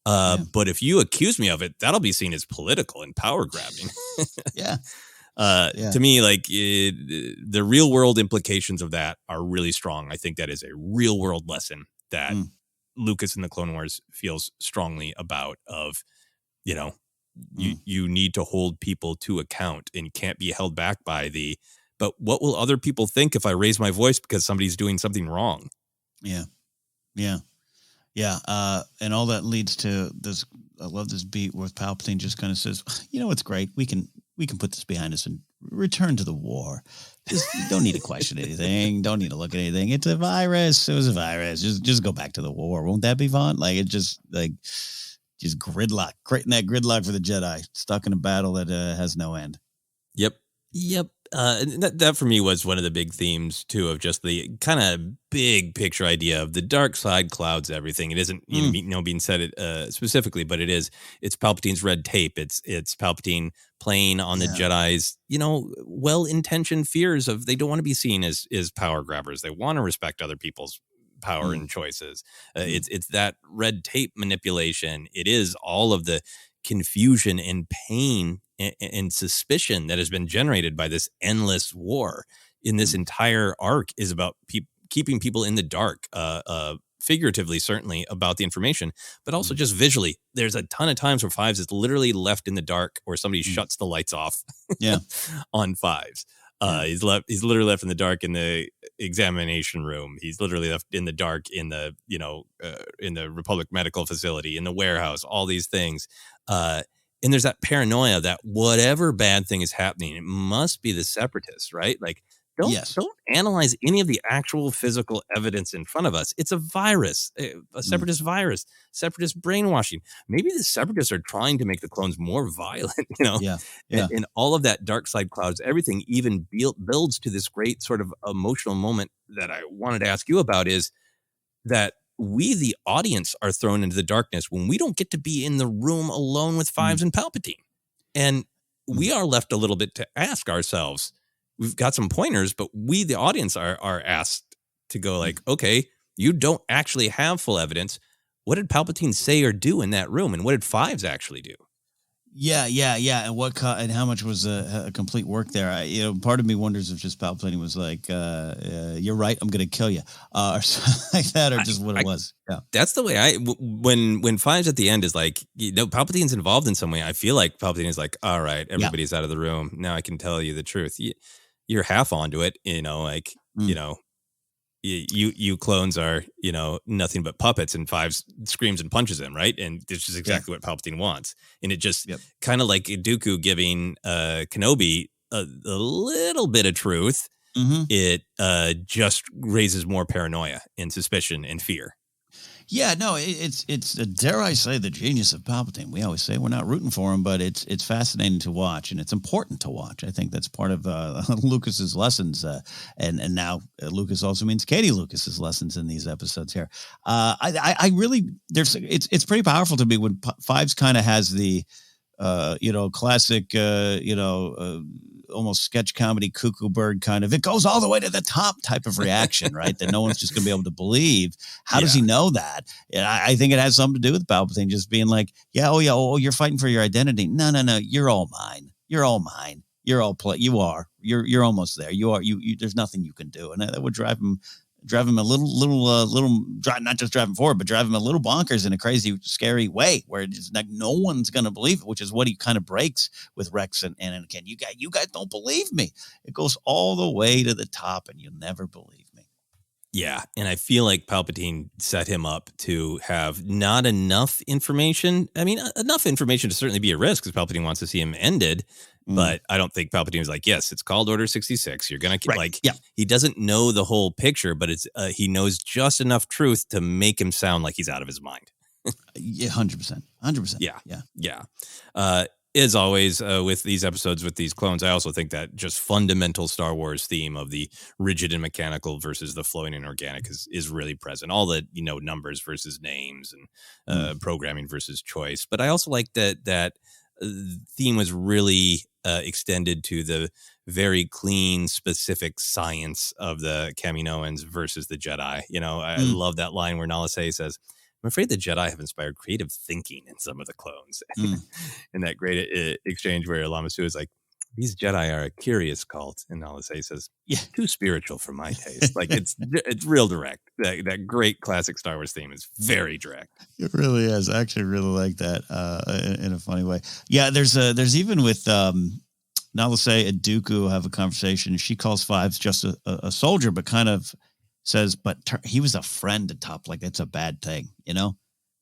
But if you accuse me of it, that'll be seen as political and power grabbing. To me, like the real world implications of that are really strong. I think that is a real world lesson that Lucas in the Clone Wars feels strongly about of, you need to hold people to account and can't be held back by but what will other people think if I raise my voice because somebody's doing something wrong? Yeah. And all that leads to this. I love this beat where Palpatine just kind of says, it's great. We can put this behind us and return to the war. Just don't need to question anything. Don't need to look at anything. It's a virus. It was a virus. Just go back to the war. Won't that be fun? Like it just gridlock, creating that gridlock for the Jedi stuck in a battle that has no end. Yep. That for me was one of the big themes too of just the kind of big picture idea of the dark side clouds everything. It isn't being said specifically, but it's Palpatine's red tape. It's Palpatine playing on the Jedi's well-intentioned fears of they don't want to be seen as power grabbers. They want to respect other people's power and choices. It's that red tape manipulation. It is all of the confusion and pain and suspicion that has been generated by this endless war in this entire arc is about keeping people in the dark, figuratively, certainly about the information, but also just visually. There's a ton of times where Fives is literally left in the dark or somebody shuts the lights off on Fives. He's literally left in the dark in the examination room. He's literally left in the dark in the, in the Republic Medical Facility, in the warehouse, all these things. And there's that paranoia that whatever bad thing is happening, it must be the Separatists, right? Like, don't analyze any of the actual physical evidence in front of us. It's a virus, a Separatist virus, Separatist brainwashing. Maybe the Separatists are trying to make the clones more violent, And all of that dark side clouds, everything even builds to this great sort of emotional moment that I wanted to ask you about is that we, the audience, are thrown into the darkness when we don't get to be in the room alone with Fives and Palpatine. And we are left a little bit to ask ourselves, we've got some pointers, but we, the audience, are asked to go like, okay, you don't actually have full evidence. What did Palpatine say or do in that room? And what did Fives actually do? Yeah. And and how much was a complete work there? Part of me wonders if just Palpatine was like, "You're right, I'm going to kill you," or something like that, or just what it was. Yeah, that's the way when Fives at the end is like, Palpatine's involved in some way. I feel like Palpatine is like, all right, everybody's out of the room now. I can tell you the truth. You're half onto it, You clones are, nothing but puppets, and Fives screams and punches him, right? And this is exactly what Palpatine wants. And it just kind of like Dooku giving Kenobi a little bit of truth. It just raises more paranoia and suspicion and fear. Yeah, no, it's dare I say, the genius of Palpatine. We always say we're not rooting for him, but it's fascinating to watch, and it's important to watch. I think that's part of Lucas's lessons, and now Lucas also means Katie Lucas's lessons in these episodes here. I really it's pretty powerful to me when Fives kind of has the classic almost sketch comedy, cuckoo bird kind of, it goes all the way to the top type of reaction, right? That no one's just going to be able to believe. How does he know that? I think it has something to do with Palpatine just being like, you're fighting for your identity. No, you're all mine. You're all mine. You're all you're almost there. You there's nothing you can do. And that would drive him a little, not just drive him forward, but drive him a little bonkers in a crazy, scary way where it's like no one's going to believe it, which is what he kind of breaks with Rex and Anakin. You guys don't believe me. It goes all the way to the top and you'll never believe me. Yeah. And I feel like Palpatine set him up to have not enough information. I mean, enough information to certainly be a risk because Palpatine wants to see him ended. But I don't think Palpatine was like, yes, it's called Order 66. You're going to he doesn't know the whole picture, but it's he knows just enough truth to make him sound like he's out of his mind. Yeah, 100%. 100%. Yeah. As always, with these episodes, with these clones, I also think that just fundamental Star Wars theme of the rigid and mechanical versus the flowing and organic is really present. All the, numbers versus names and programming versus choice. But I also like that theme was really extended to the very clean, specific science of the Kaminoans versus the Jedi. I love that line where Nala Se says, I'm afraid the Jedi have inspired creative thinking in some of the clones. And that great exchange where Lama Su is like, these Jedi are a curious cult. And Nala Se says, too spiritual for my taste. Like it's real direct. That great classic Star Wars theme is very direct. It really is. I actually really like that in a funny way. Yeah, there's even with Nala Se and Dooku have a conversation. She calls Fives just a soldier, but kind of says, but he was a friend to Top. Like it's a bad thing,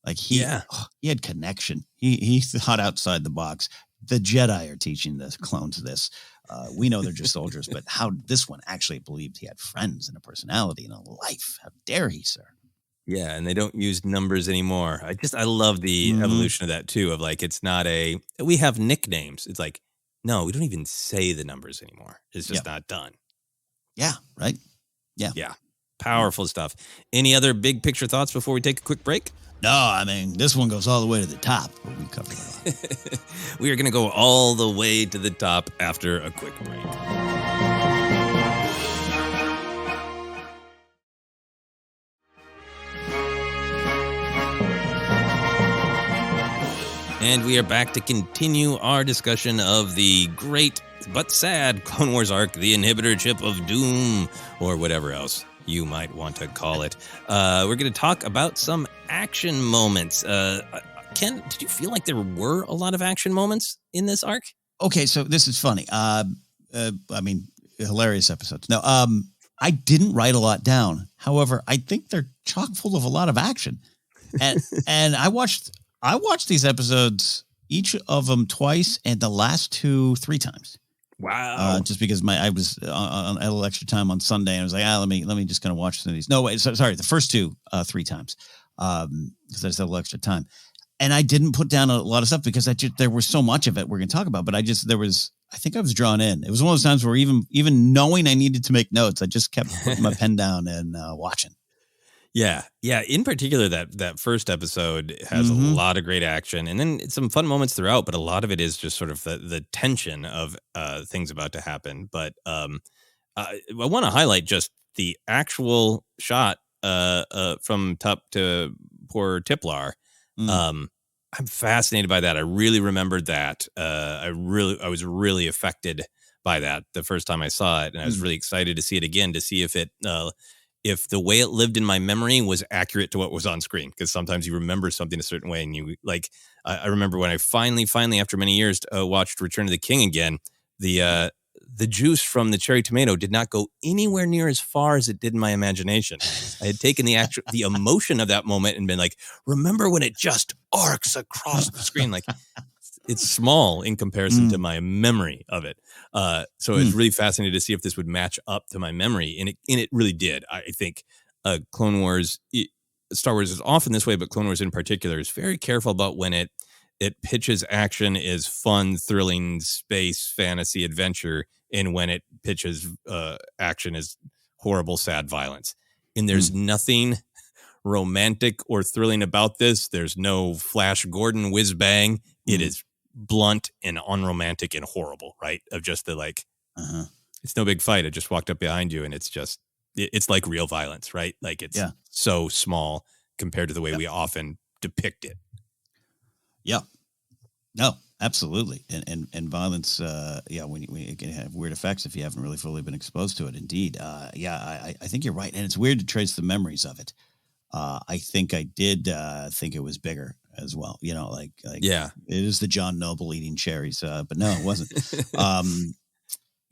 Like he had connection. He thought outside the box. The Jedi are teaching the clones this. We know they're just soldiers, but how this one actually believed he had friends and a personality and a life. How dare he, sir? Yeah, and they don't use numbers anymore. I love the evolution of that too. Of like, it's not we have nicknames. It's like, no, we don't even say the numbers anymore. It's just not done. Yeah. Right. Yeah. Yeah. Powerful stuff. Any other big picture thoughts before we take a quick break? No, I mean, this one goes all the way to the top, but we covered a lot. We are going to go all the way to the top after a quick break. And we are back to continue our discussion of the great but sad Clone Wars arc, the Inhibitor Chip of Doom, or whatever else you might want to call it. We're going to talk about some action moments. Ken, did you feel like there were a lot of action moments in this arc? Okay, so this is funny. I mean, hilarious episodes. No, I didn't write a lot down. However, I think they're chock full of a lot of action. And I watched these episodes, each of them twice, and the last 3 times. Wow! Just because I was on a little extra time on Sunday, and I was like, let me just kind of watch some of these. No, wait, sorry, the first 2 3 times, because I just had a little extra time, and I didn't put down a lot of stuff because there was so much of it we're going to talk about. But I think I was drawn in. It was one of those times where even knowing I needed to make notes, I just kept putting my pen down and watching. Yeah. In particular, that first episode has a lot of great action, and then some fun moments throughout. But a lot of it is just sort of the tension of things about to happen. But I want to highlight just the actual shot from Tup to poor Tiplar. I'm fascinated by that. I really remembered that. I was really affected by that the first time I saw it, and I was really excited to see it again to see if the way it lived in my memory was accurate to what was on screen, because sometimes you remember something a certain way, and you like. I remember when I finally, after many years, watched Return of the King again. The juice from the cherry tomato did not go anywhere near as far as it did in my imagination. I had taken the emotion of that moment and been like, remember when it just arcs across the screen? Like, it's small in comparison to my memory of it. So it was really fascinating to see if this would match up to my memory. And it really did. I think Clone Wars, Star Wars is often this way, but Clone Wars in particular is very careful about when it pitches action as fun, thrilling space, fantasy, adventure, and when it pitches action as horrible, sad violence. And there's nothing romantic or thrilling about this. There's no Flash Gordon whiz bang. It is blunt and unromantic and horrible, right? Of just the like, Uh-huh. It's no big fight. I just walked up behind you, and it's like real violence, right? Like it's so small compared to the way we often depict it. Yeah. No, absolutely. And violence, when it can have weird effects if you haven't really fully been exposed to it. Indeed. I think you're right. And it's weird to trace the memories of it. I think I did think it was bigger as well. Like it is the John Noble eating cherries, but no, it wasn't.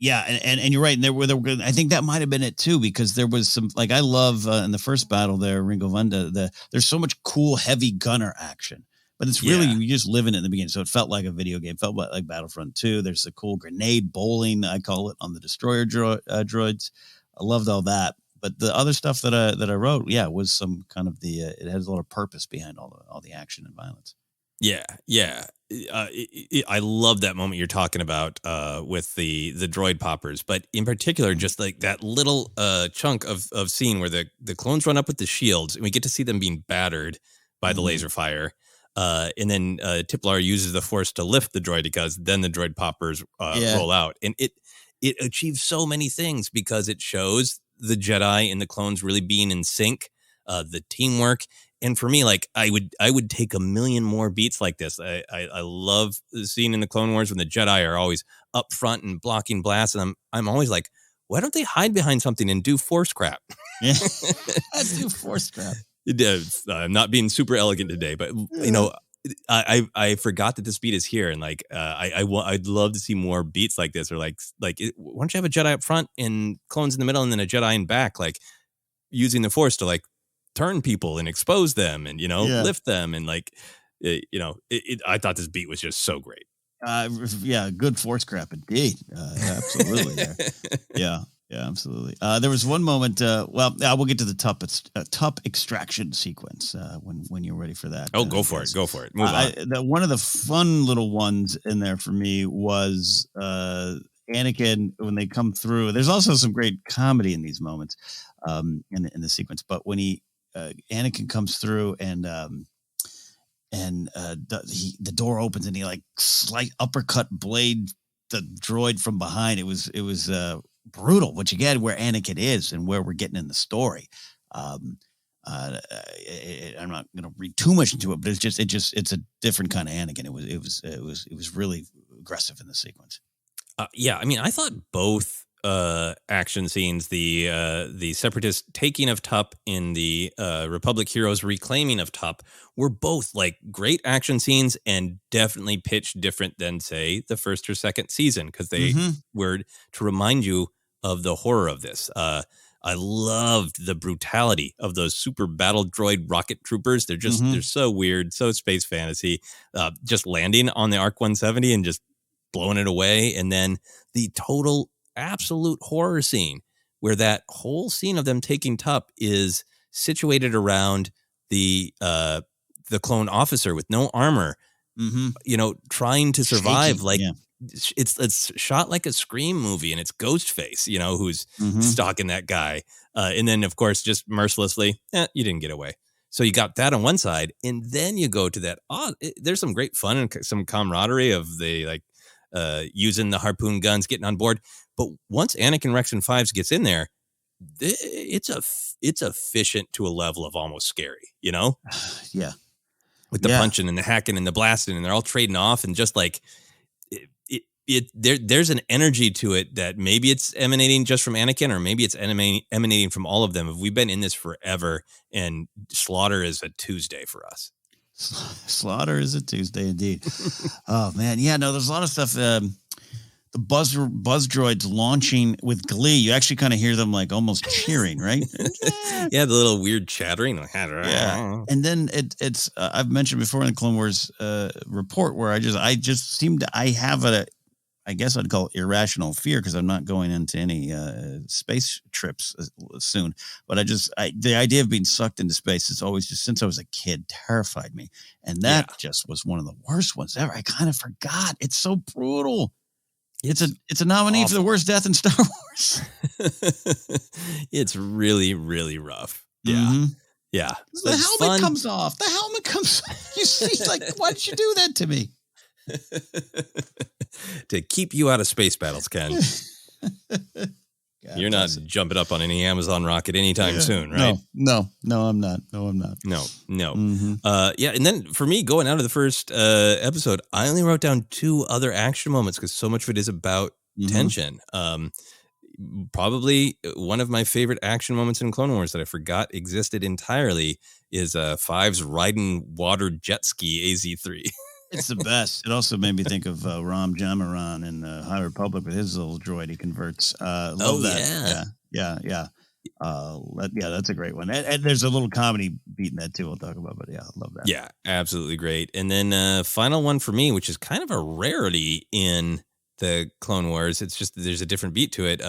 And you're right. And there were I think that might have been it too, because there was some, like, I love in the first battle there, Ringo Vunda, there's so much cool heavy gunner action, but it's really, you just live in it in the beginning. So it felt like a video game, felt like Battlefront 2. There's the cool grenade bowling, I call it, on the destroyer droids. I loved all that. But the other stuff that I wrote, was some kind of it has a lot of purpose behind all the action and violence. Yeah. I love that moment you're talking about with the droid poppers, but in particular, just like that little chunk of scene where the clones run up with the shields, and we get to see them being battered by the laser fire. And then Tiplar uses the Force to lift the droid, because then the droid poppers roll out, and it achieves so many things, because it shows the Jedi and the clones really being in sync, the teamwork. And for me, like, I would take a million more beats like this. I love the scene in the Clone Wars when the Jedi are always up front and blocking blasts, and I'm always like, why don't they hide behind something and do Force crap? Yeah, do Force crap. I'm not being super elegant today, but I forgot that this beat is here, and like I'd love to see more beats like this, or like why don't you have a Jedi up front and clones in the middle, and then a Jedi in back, like using the Force to like turn people and expose them, and lift them, and like I thought this beat was just so great. Good Force crap indeed. Absolutely. Yeah, absolutely. There was one moment. We'll get to the top extraction sequence when you're ready for that. Go for it. Move on. One of the fun little ones in there for me was Anakin when they come through. There's also some great comedy in these moments in the sequence. But when Anakin comes through and the door opens and he like slight uppercut blade the droid from behind. It was brutal, which again, where Anakin is and where we're getting in the story. I'm not going to read too much into it, but it's a different kind of Anakin. It was really aggressive in the sequence. I mean, I thought both action scenes, the Separatist taking of Tup and the Republic heroes reclaiming of Tup, were both like great action scenes, and definitely pitched different than, say, the first or second season, because they were to remind you of the horror of this. I loved the brutality of those super battle droid rocket troopers. They're just they're so weird, so space fantasy. Just landing on the Arc 170 and just blowing it away, and then the total absolute horror scene where that whole scene of them taking Tup is situated around the clone officer with no armor, trying to survive. It's shot like a Scream movie, and it's Ghostface, who's stalking that guy. And then, of course, just mercilessly, you didn't get away. So you got that on one side, and then you go to that. There's some great fun and some camaraderie of the using the harpoon guns, getting on board. But once Anakin Rex and Fives gets in there, it's efficient to a level of almost scary, Yeah. With the punching and the hacking and the blasting, and they're all trading off, and just like there's an energy to it that maybe it's emanating just from Anakin, or maybe it's emanating from all of them. We've been in this forever, and slaughter is a Tuesday for us. Slaughter is a Tuesday indeed. Oh man, yeah, no, there's a lot of stuff. The buzz droids launching with glee. You actually kind of hear them like almost cheering, right? Yeah, the little weird chattering. Yeah, and then it's I've mentioned before in the Clone Wars report where I just seem to have I guess I'd call it irrational fear, because I'm not going into any space trips soon. But the idea of being sucked into space has always, just since I was a kid, terrified me. And that just was one of the worst ones ever. I kind of forgot. It's so brutal. It's a nominee for the worst death in Star Wars. It's really, really rough. Yeah. Yeah. The helmet comes off. The helmet comes off. You see, like, why did you do that to me? To keep you out of space battles, Ken. You're not jumping up on any Amazon rocket anytime soon, right? No, I'm not. No, I'm not. No. Mm-hmm. Yeah, and then for me, going out of the first episode, I only wrote down 2 other action moments because so much of it is about tension. Probably one of my favorite action moments in Clone Wars that I forgot existed entirely is Five's riding water jet ski AZ-3. It's the best. It also made me think of Ram Jamaran in the High Republic with his little droid he converts. Love that. Yeah. That's a great one. And there's a little comedy beat in that too. We'll talk about, but yeah, I love that. Yeah, absolutely great. And then final one for me, which is kind of a rarity in the Clone Wars. It's just there's a different beat to it.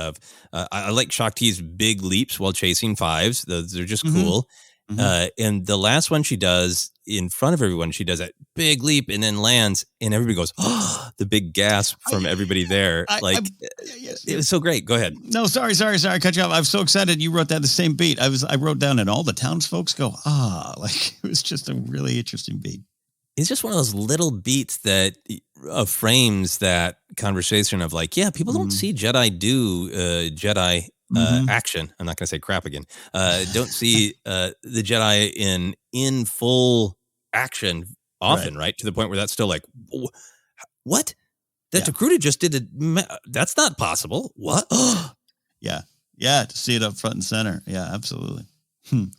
I like Shakti's big leaps while chasing Fives. They're just cool. And the last one she does in front of everyone, she does that big leap and then lands, and everybody goes, "Oh!" The big gasp from everybody there. It was so great. Go ahead. No, sorry. I cut you off. I was so excited you wrote down the same beat. I wrote down, and all the townsfolk go, like it was just a really interesting beat. It's just one of those little beats that frames that conversation of like, yeah, people don't see Jedi do Jedi action. I'm not going to say crap again. Don't see the Jedi in full action often, right? To the point where that's still like, what? That Takruta just did it. That's not possible. What? Yeah. To see it up front and center. Yeah, absolutely.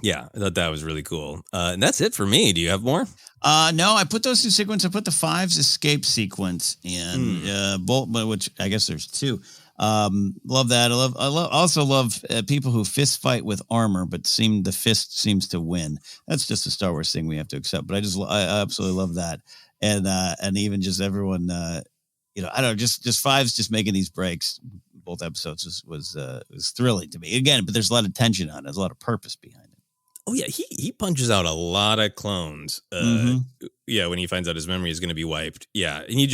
Yeah, I thought that was really cool. And that's it for me. Do you have more? No, I put those 2 sequences. I put the Fives escape sequence in both, which I guess there's 2. Love that. I also love people who fist fight with armor, but the fist seems to win. That's just a Star Wars thing we have to accept. But I absolutely love that, and even just everyone, I don't know, just Fives just making these breaks. Both episodes was thrilling to me. Again, but there's a lot of tension on it. There's a lot of purpose behind it. Oh yeah, he punches out a lot of clones. Yeah, when he finds out his memory is going to be wiped. Yeah, and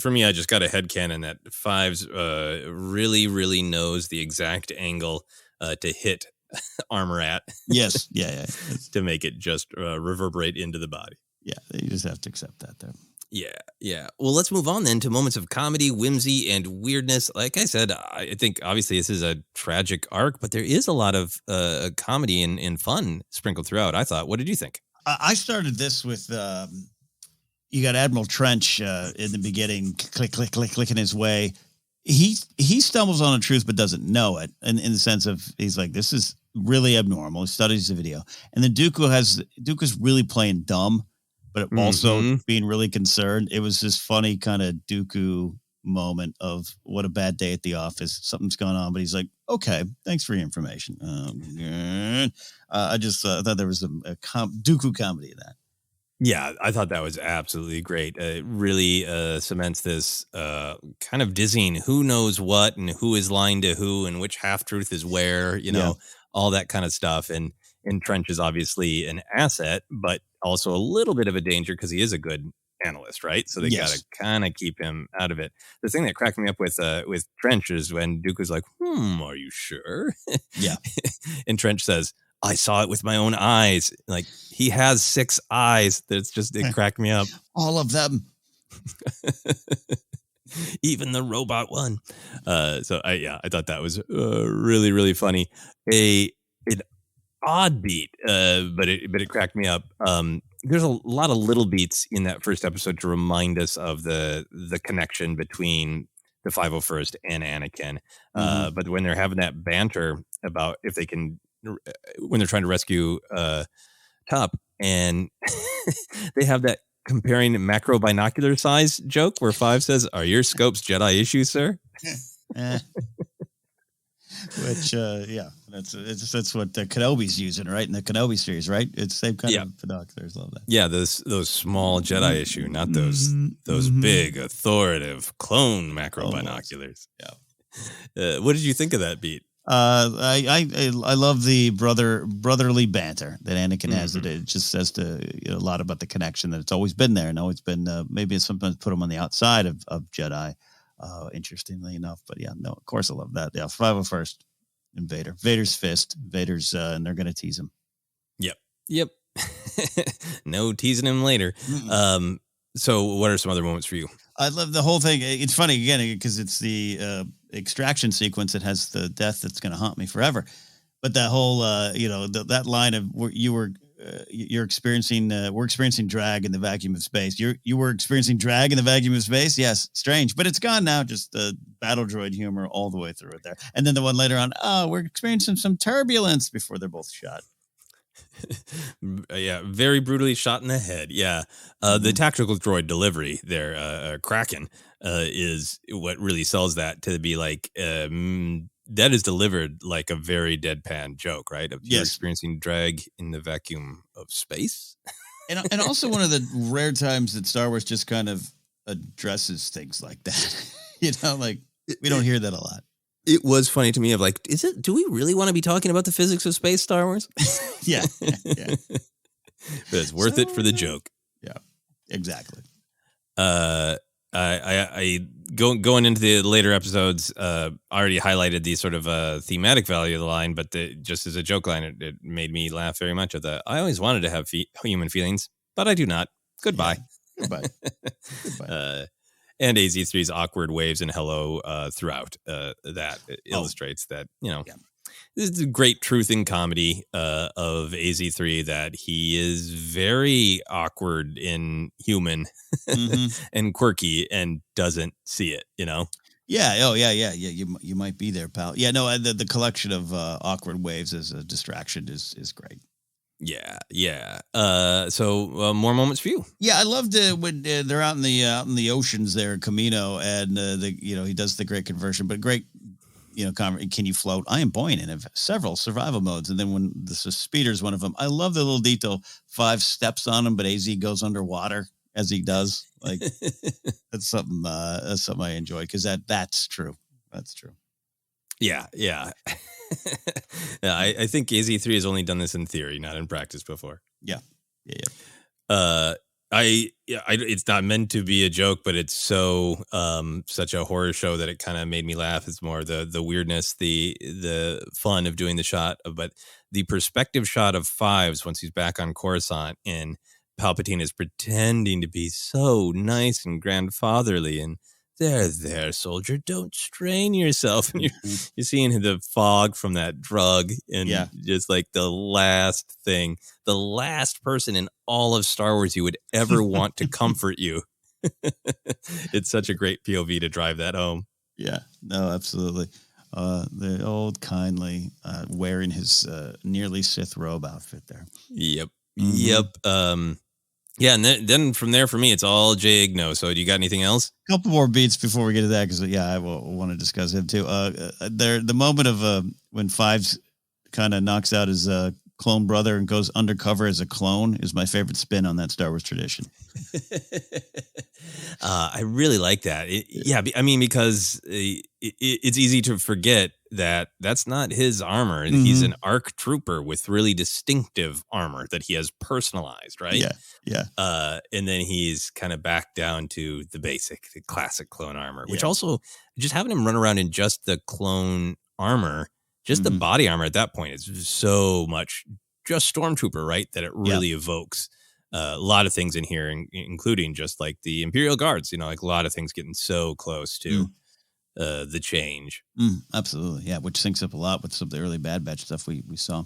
for me, I just got a headcanon that Fives really, really knows the exact angle to hit armor at. Yes, yeah. To make it just reverberate into the body. Yeah, you just have to accept that there. Yeah. Well, let's move on then to moments of comedy, whimsy, and weirdness. Like I said, I think obviously this is a tragic arc, but there is a lot of comedy and fun sprinkled throughout, I thought. What did you think? I started this with, you got Admiral Trench in the beginning, clicking his way. He stumbles on the truth, but doesn't know it. And in the sense of, he's like, this is really abnormal. He studies the video. And then Dooku's really playing dumb, but also being really concerned. It was this funny kind of Dooku moment of what a bad day at the office. Something's going on, but he's like, okay, thanks for your information. I just thought there was a Dooku comedy in that. Yeah, I thought that was absolutely great. It really cements this kind of dizzying who knows what and who is lying to who and which half-truth is where, all that kind of stuff. And Trench is obviously an asset, but also a little bit of a danger because he is a good analyst, right? So they got to kind of keep him out of it. The thing that cracked me up with Trench is when Dooku's like, are you sure? Yeah. And Trench says, I saw it with my own eyes. Like, he has 6 eyes. It cracked me up. All of them. Even the robot one. I thought that was really, really funny. An odd beat, but it cracked me up. There's a lot of little beats in that first episode to remind us of the connection between the 501st and Anakin. But when they're having that banter about if they can, when they're trying to rescue Top, and they have that comparing macro binocular size joke where Five says, "Are your scopes Jedi issues, sir?" Which, that's what the Kenobi's using, right? In the Kenobi series, right? It's the same kind of binoculars. Love that. Yeah, those small Jedi issue, not those big authoritative clone macro binoculars. Yeah. What did you think of that beat? I love the brotherly banter that Anakin has. It just says a lot about the connection that it's always been there and always been. Maybe it's sometimes put him on the outside of Jedi. Interestingly enough, but yeah, no, of course I love that. Yeah, 501st and Vader's fist. Vader's, and they're gonna tease him. Yep. No teasing him later. So, what are some other moments for you? I love the whole thing. It's funny again because it's the extraction sequence that has the death that's going to haunt me forever. But that whole, that line of you're experiencing, we're experiencing drag in the vacuum of space. You were experiencing drag in the vacuum of space. Yes, strange, but it's gone now. Just the battle droid humor all the way through it there. And then the one later on, we're experiencing some turbulence before they're both shot. Yeah, very brutally shot in the head. Yeah, the tactical droid delivery there, Kraken, is what really sells that to be like that is delivered like a very deadpan joke, right? Of you're experiencing drag in the vacuum of space, and also one of the rare times that Star Wars just kind of addresses things like that. Like we don't hear that a lot. It was funny to me of like, do we really want to be talking about the physics of space, Star Wars? Yeah. But it's worth it for the joke. Yeah, exactly. I going into the later episodes, already highlighted the sort of thematic value of the line, but just as a joke line, it made me laugh very much at the, I always wanted to have human feelings, but I do not. Goodbye. Yeah. Goodbye. And AZ3's awkward waves and hello throughout that illustrates that, this is a great truth in comedy of AZ3 that he is very awkward in human and quirky and doesn't see it, Yeah. Oh, yeah. You might be there, pal. Yeah. No, the collection of awkward waves as a distraction is great. Yeah. So more moments for you. Yeah, I loved when they're out in the oceans there, Camino, and he does the great conversion, but great, can you float? I am buoyant in several survival modes, and then when the speeder's one of them, I love the little detail. 5 steps on him, but AZ goes underwater as he does. Like that's something I enjoy because that's true. That's true. Yeah. I think AZ3 has only done this in theory, not in practice before. Yeah. It's not meant to be a joke, but it's so such a horror show that it kind of made me laugh. It's more the weirdness, the fun of doing the shot, but the perspective shot of Fives once he's back on Coruscant and Palpatine is pretending to be so nice and grandfatherly and there, soldier, don't strain yourself. And you're seeing the fog from that drug and just like the last person in all of Star Wars you would ever want to comfort you. It's such a great POV to drive that home. Yeah, no, absolutely. The old kindly wearing his nearly Sith robe outfit there. Yep. Yeah, and then from there, for me, it's all Jay Igno. So do you got anything else? A couple more beats before we get to that, because, I will want to discuss him, too. The moment of when Fives kind of knocks out his clone brother and goes undercover as a clone is my favorite spin on that Star Wars tradition. I really like that. Because it's easy to forget that that's not his armor. Mm-hmm. He's an ARC trooper with really distinctive armor that he has personalized, right? Yeah. And then he's kind of back down to the classic clone armor, which also just having him run around in just the clone armor, just the body armor at that point is so much just Stormtrooper, right? That it really evokes a lot of things in here, including just like the Imperial Guards, like a lot of things getting so close to the change. Absolutely. Yeah. Which syncs up a lot with some of the early Bad Batch stuff we saw.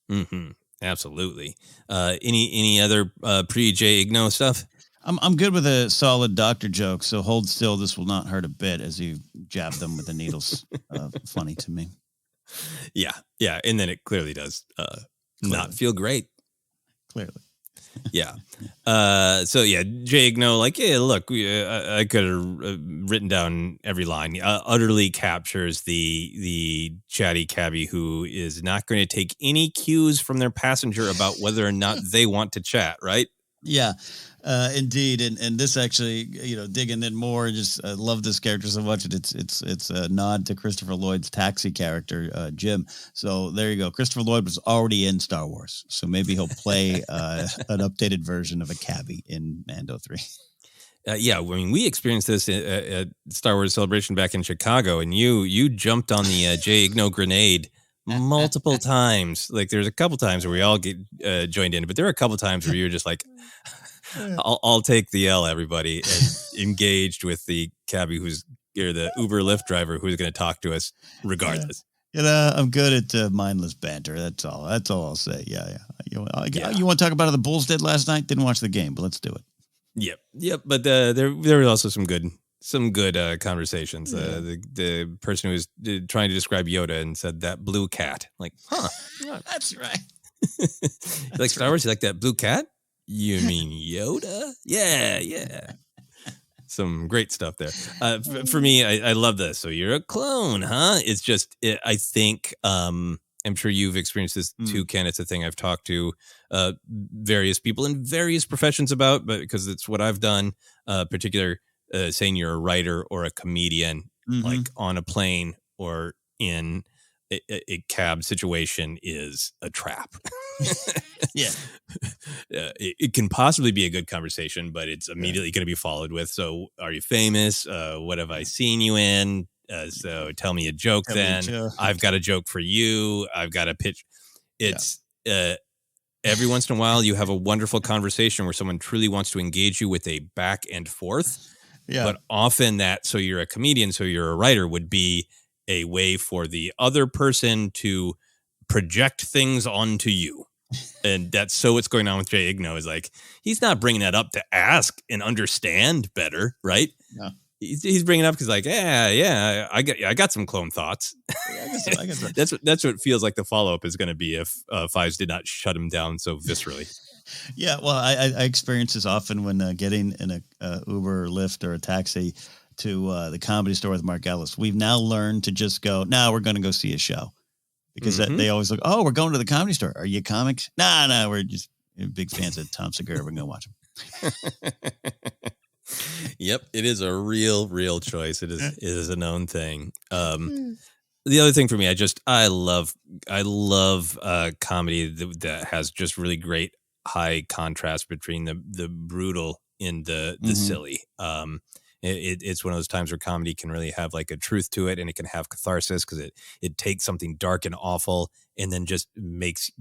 Mm-hmm. Absolutely. Any other pre-Jay Igno stuff? I'm good with a solid doctor joke, so hold still. This will not hurt a bit as you jab them with the needles. Funny to me. Yeah. And then it clearly does not feel great. Clearly. Yeah. Jay Igno, look, I could have written down every line. Utterly captures the chatty cabbie who is not going to take any cues from their passenger about whether or not they want to chat, right? Yeah, indeed. And this actually, digging in more, just love this character so much. It's a nod to Christopher Lloyd's taxi character, Jim. So there you go. Christopher Lloyd was already in Star Wars, so maybe he'll play an updated version of a cabbie in Mando 3. We experienced this at Star Wars Celebration back in Chicago, and you jumped on the Jay Igno grenade multiple times. Like there's a couple times where we all get joined in, but there are a couple times where you're just like, I'll take the L, everybody, and engaged with the cabbie or the Uber Lyft driver who's going to talk to us regardless. I'm good at mindless banter. That's all I'll say. Yeah. You want to talk about how the Bulls did last night? Didn't watch the game, but let's do it. Yep. But there were also some good conversations. Yeah. The person who was trying to describe Yoda and said that blue cat. Like, huh? That's right. Like Star Wars, you like that blue cat? You mean Yoda? Yeah. Some great stuff there. For me, I love this. So you're a clone, huh? It's just, I think, I'm sure you've experienced this too, Ken. It's a thing I've talked to various people in various professions about, but because it's what I've done, particular saying you're a writer or a comedian, like on a plane or in a cab situation is a trap. Yeah. It can possibly be a good conversation, but it's immediately going to be followed with, so are you famous? What have I seen you in? So tell me a joke then. I've got a joke for you. I've got a pitch. It's every once in a while you have a wonderful conversation where someone truly wants to engage you with a back and forth. Yeah. But often so you're a comedian, so you're a writer would be a way for the other person to project things onto you. And that's so what's going on with Jay Igno is like, he's not bringing that up to ask and understand better, right? Yeah. He's bringing it up because like, I got some clone thoughts. Yeah, I guess that's what it feels like the follow-up is going to be if Fives did not shut him down so viscerally. Yeah, well, I experience this often when getting in a Uber or Lyft or a taxi to the Comedy Store with Mark Ellis. We've now learned to just go, no, we're going to go see a show. Because they always look, oh, we're going to the Comedy Store. Are you comics? No, we're just big fans of Tom Segura. We're going to watch him. Yep, it is a real choice. It is a known thing. The other thing for me, I love comedy that has just really great high contrast between the brutal and the silly. It's one of those times where comedy can really have like a truth to it, and it can have catharsis because it takes something dark and awful and then just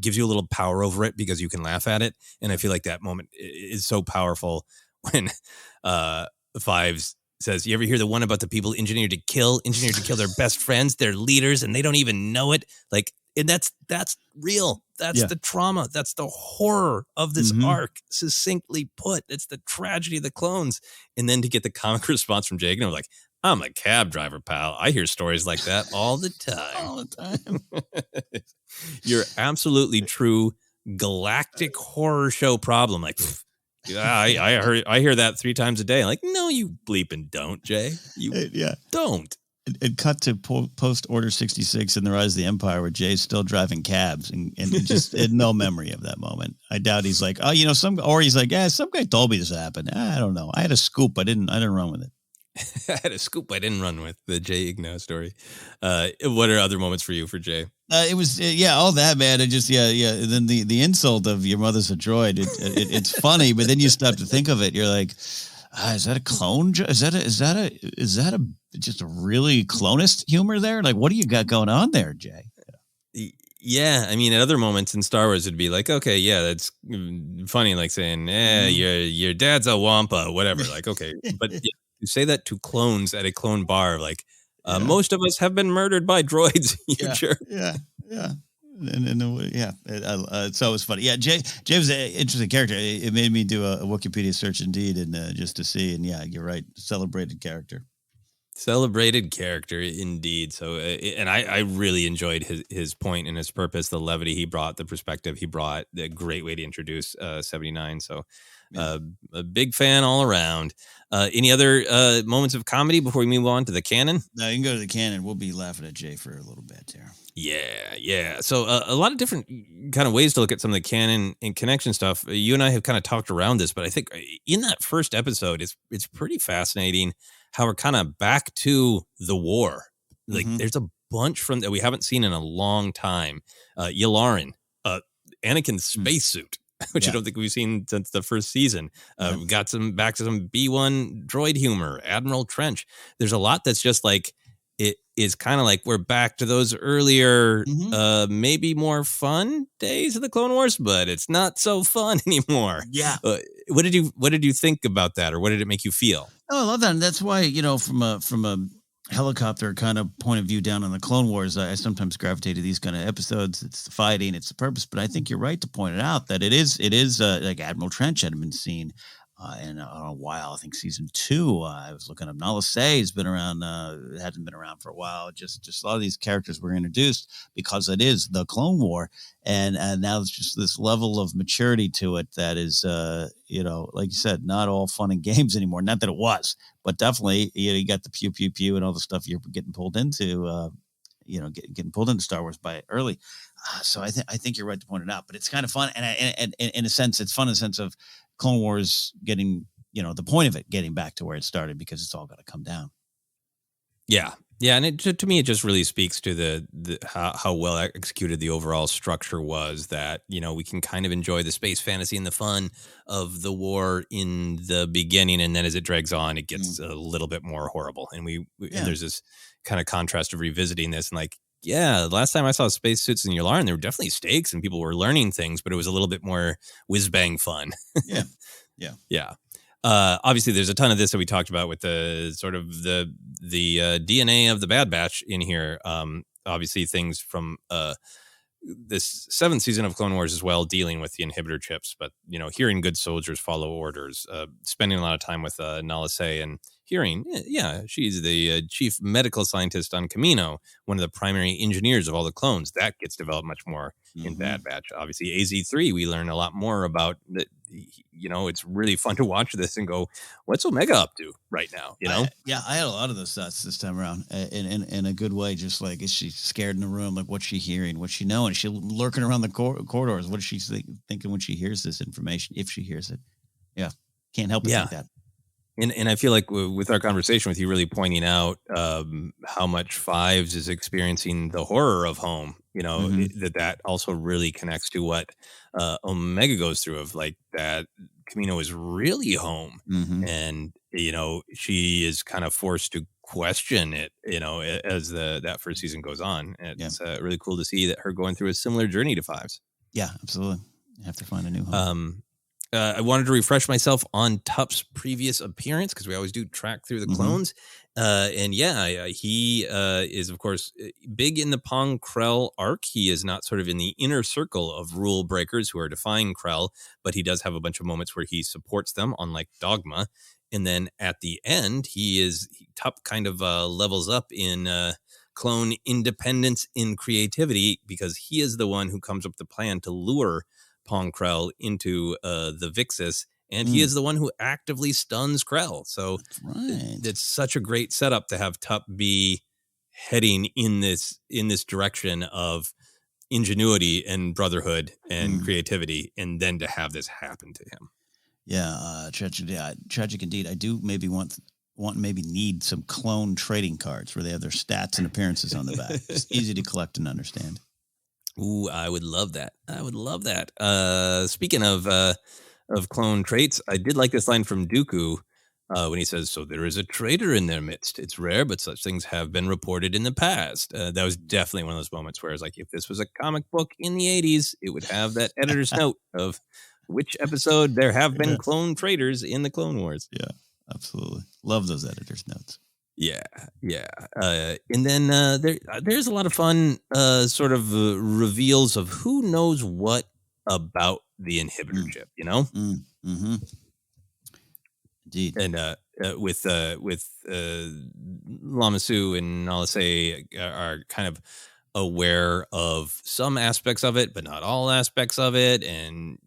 gives you a little power over it because you can laugh at it. And I feel like that moment is so powerful when Fives says, "You ever hear the one about the people engineered to kill their best friends, their leaders, and they don't even know it?" Like, and that's real. That's the trauma. That's the horror of this arc, succinctly put. It's the tragedy of the clones. And then to get the comic response from Jake, and I'm like, I'm a cab driver, pal. I hear stories like that all the time. All the time. You're absolutely true galactic horror show problem. Like, I hear that 3 times a day. Like, no, you bleeping don't, Jay. You don't. It cut to post Order 66 in the Rise of the Empire, where Jay's still driving cabs and just had no memory of that moment. I doubt he's like, he's like, some guy told me this happened. I don't know. I had a scoop. I didn't run with it. I had a scoop I didn't run with, the Jay Igno story. What are other moments for you for Jay? It was all that, man. It just and then the insult of your mother's a droid. It's funny, but then you stop to think of it. You're like, is that a clone? Is that a just a really clonist humor there? Like, what do you got going on there, Jay? Yeah, I mean, at other moments in Star Wars, it'd be like, okay, yeah, that's funny, like saying, your dad's a wampa, whatever. Like, okay, but you say that to clones at a clone bar, like, most of us have been murdered by droids. Jerk. Yeah. So it was funny. Yeah, Jay was an interesting character. It made me do a Wikipedia search indeed, and just to see. And yeah, you're right, celebrated character indeed. So and I really enjoyed his point and his purpose, the levity he brought, the perspective he brought, the great way to introduce 79. So a big fan all around. Any other moments of comedy before we move on to the canon? No, you can go to the canon. We'll be laughing at Jay for a little bit here. Yeah. So a lot of different kind of ways to look at some of the canon and connection stuff. You and I have kind of talked around this, but I think in that first episode, it's pretty fascinating how we're kind of back to the war. Like there's a bunch from that we haven't seen in a long time. Yularen, Anakin's spacesuit, which I don't think we've seen since the first season. We got back to some B1 droid humor, Admiral Trench. There's a lot that's just like, it is kind of like we're back to those earlier, maybe more fun days of the Clone Wars, but it's not so fun anymore. Yeah. what did you think about that, or what did it make you feel? Oh, I love that. And that's why, from a helicopter kind of point of view down on the Clone Wars, I sometimes gravitate to these kind of episodes. It's the fighting, it's the purpose. But I think you're right to point it out that it is like Admiral Trench hadn't been seen in a while. I think season 2. I was looking up. Nala Se's been around. Hasn't been around for a while. Just a lot of these characters were introduced because it is the Clone War, and now it's just this level of maturity to it that is, like you said, not all fun and games anymore. Not that it was, but definitely, you got the pew pew pew and all the stuff you're getting pulled into. Getting pulled into Star Wars by early. So I think you're right to point it out. But it's kind of fun, and in a sense, it's fun in the sense of Clone Wars getting, the point of it getting back to where it started, because it's all got to come down. Yeah. And to me, it just really speaks to the how well executed the overall structure was, that, we can kind of enjoy the space fantasy and the fun of the war in the beginning. And then as it drags on, it gets a little bit more horrible. And and there's this kind of contrast of revisiting this and last time I saw spacesuits in Yularen, there were definitely stakes and people were learning things, but it was a little bit more whiz bang fun. Yeah. Obviously, there's a ton of this that we talked about with the sort of the DNA of the Bad Batch in here. Obviously, things from this 7th season of Clone Wars as well, dealing with the inhibitor chips, but hearing good soldiers follow orders, spending a lot of time with Nala Se, and hearing, she's the chief medical scientist on Kamino, one of the primary engineers of all the clones. That gets developed much more in Bad Batch. Obviously, AZ3, we learn a lot more about that. It's really fun to watch this and go, what's Omega up to right now? I had a lot of those thoughts this time around, in a good way. Just like, is she scared in the room? Like, what's she hearing? What's she knowing? Is she lurking around the corridors? What is she thinking when she hears this information? If she hears it, can't help but think that. And I feel like with our conversation with you really pointing out how much Fives is experiencing the horror of home, that also really connects to what Omega goes through, of like that Kamino is really home. And, she is kind of forced to question it, as that first season goes on. It's really cool to see that her going through a similar journey to Fives. Yeah, absolutely. You have to find a new home. I wanted to refresh myself on Tup's previous appearance, because we always do track through the clones. He is, of course, big in the Pong Krell arc. He is not sort of in the inner circle of rule breakers who are defying Krell, but he does have a bunch of moments where he supports them, unlike Dogma. And then at the end, Tup kind of levels up in clone independence in creativity, because he is the one who comes up with the plan to lure Pong Krell into the Vixis, and he is the one who actively stuns Krell. So it's such a great setup to have Tup be heading in this direction of ingenuity and brotherhood and creativity, and then to have this happen to him. Tragic indeed. I do maybe need some clone trading cards where they have their stats and appearances on the back. It's easy to collect and understand. Ooh, I would love that. Speaking of clone traits, I did like this line from Dooku when he says, "So there is a traitor in their midst. It's rare, but such things have been reported in the past." That was definitely one of those moments where it's like, if this was a comic book in the 80s, it would have that editor's note of which episode there have been clone traitors in the Clone Wars. Yeah, absolutely. Love those editor's notes. Yeah. And then there's a lot of fun sort of reveals of who knows what about the inhibitor chip, Indeed. And with Lama Su and Nala Se are kind of aware of some aspects of it, but not all aspects of it. And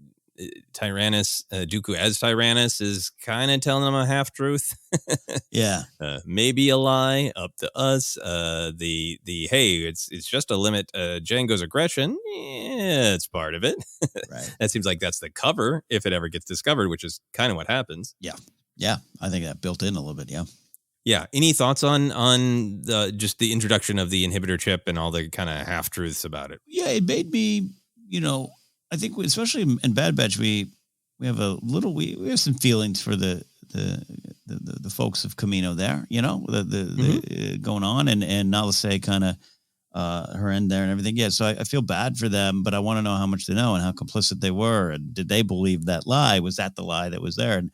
Tyrannus, Dooku as Tyrannus, is kind of telling them a half truth. Maybe a lie, up to us. The hey, it's just a limit. Jango's aggression, it's part of it. Right. That seems like that's the cover if it ever gets discovered, which is kind of what happens. Yeah. I think that built in a little bit. Yeah. Any thoughts on just the introduction of the inhibitor chip and all the kind of half truths about it? Yeah, it made me, I think especially in Bad Batch, we have we have some feelings for the folks of Kamino there, the going on, and Nala Se kind of her end there and everything. Yeah, so I feel bad for them, but I want to know how much they know and how complicit they were, and did they believe that lie? Was that the lie that was there? And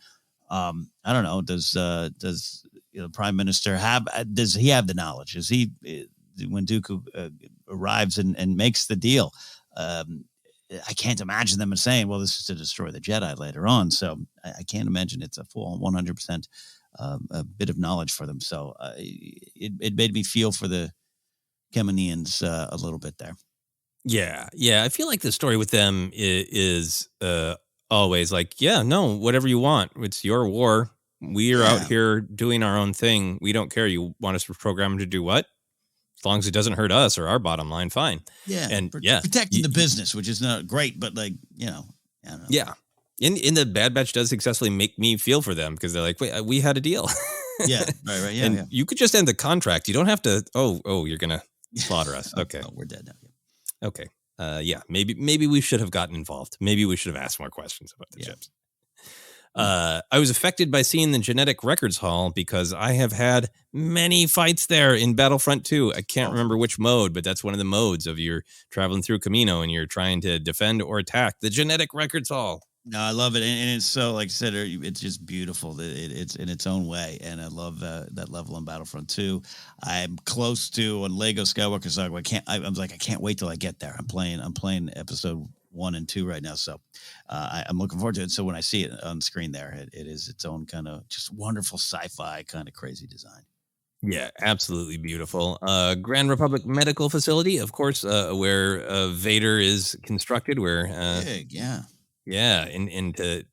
I don't know. Does the Prime Minister does he have the knowledge? Is he when Dooku arrives and makes the deal? I can't imagine them saying, "Well, this is to destroy the Jedi" later on. So I can't imagine it's a full 100% a bit of knowledge for them. So it made me feel for the Kemanians a little bit there. Yeah. I feel like the story with them is always like, yeah, no, whatever you want. It's your war. We are out here doing our own thing. We don't care. You want us to program to do what? As long as it doesn't hurt us or our bottom line, fine. Yeah. And protecting the business, which is not great, but like, I don't know. Yeah. In the Bad Batch does successfully make me feel for them because they're like, wait, we had a deal. Yeah. Right. Yeah. And you could just end the contract. You don't have to, you're going to slaughter us. Okay. We're dead now. Yeah. Okay. Maybe we should have gotten involved. Maybe we should have asked more questions about the ships. I was affected by seeing the genetic records hall because I have had many fights there in Battlefront 2. I can't remember which mode, but that's one of the modes of you're traveling through Camino and you're trying to defend or attack the genetic records hall. No, I love it, and it's so, like I said, it's just beautiful. It's in its own way, and I love that level in Battlefront 2. I'm close to on Lego Skywalker Saga. I can't wait till I get there. I'm playing episode 1 and 2 right now, so I'm looking forward to it. So when I see it on screen there, it is its own kind of just wonderful sci-fi kind of crazy design. Yeah, absolutely beautiful. Grand Republic Medical Facility, of course, where Vader is constructed, where big, yeah. Yeah, and to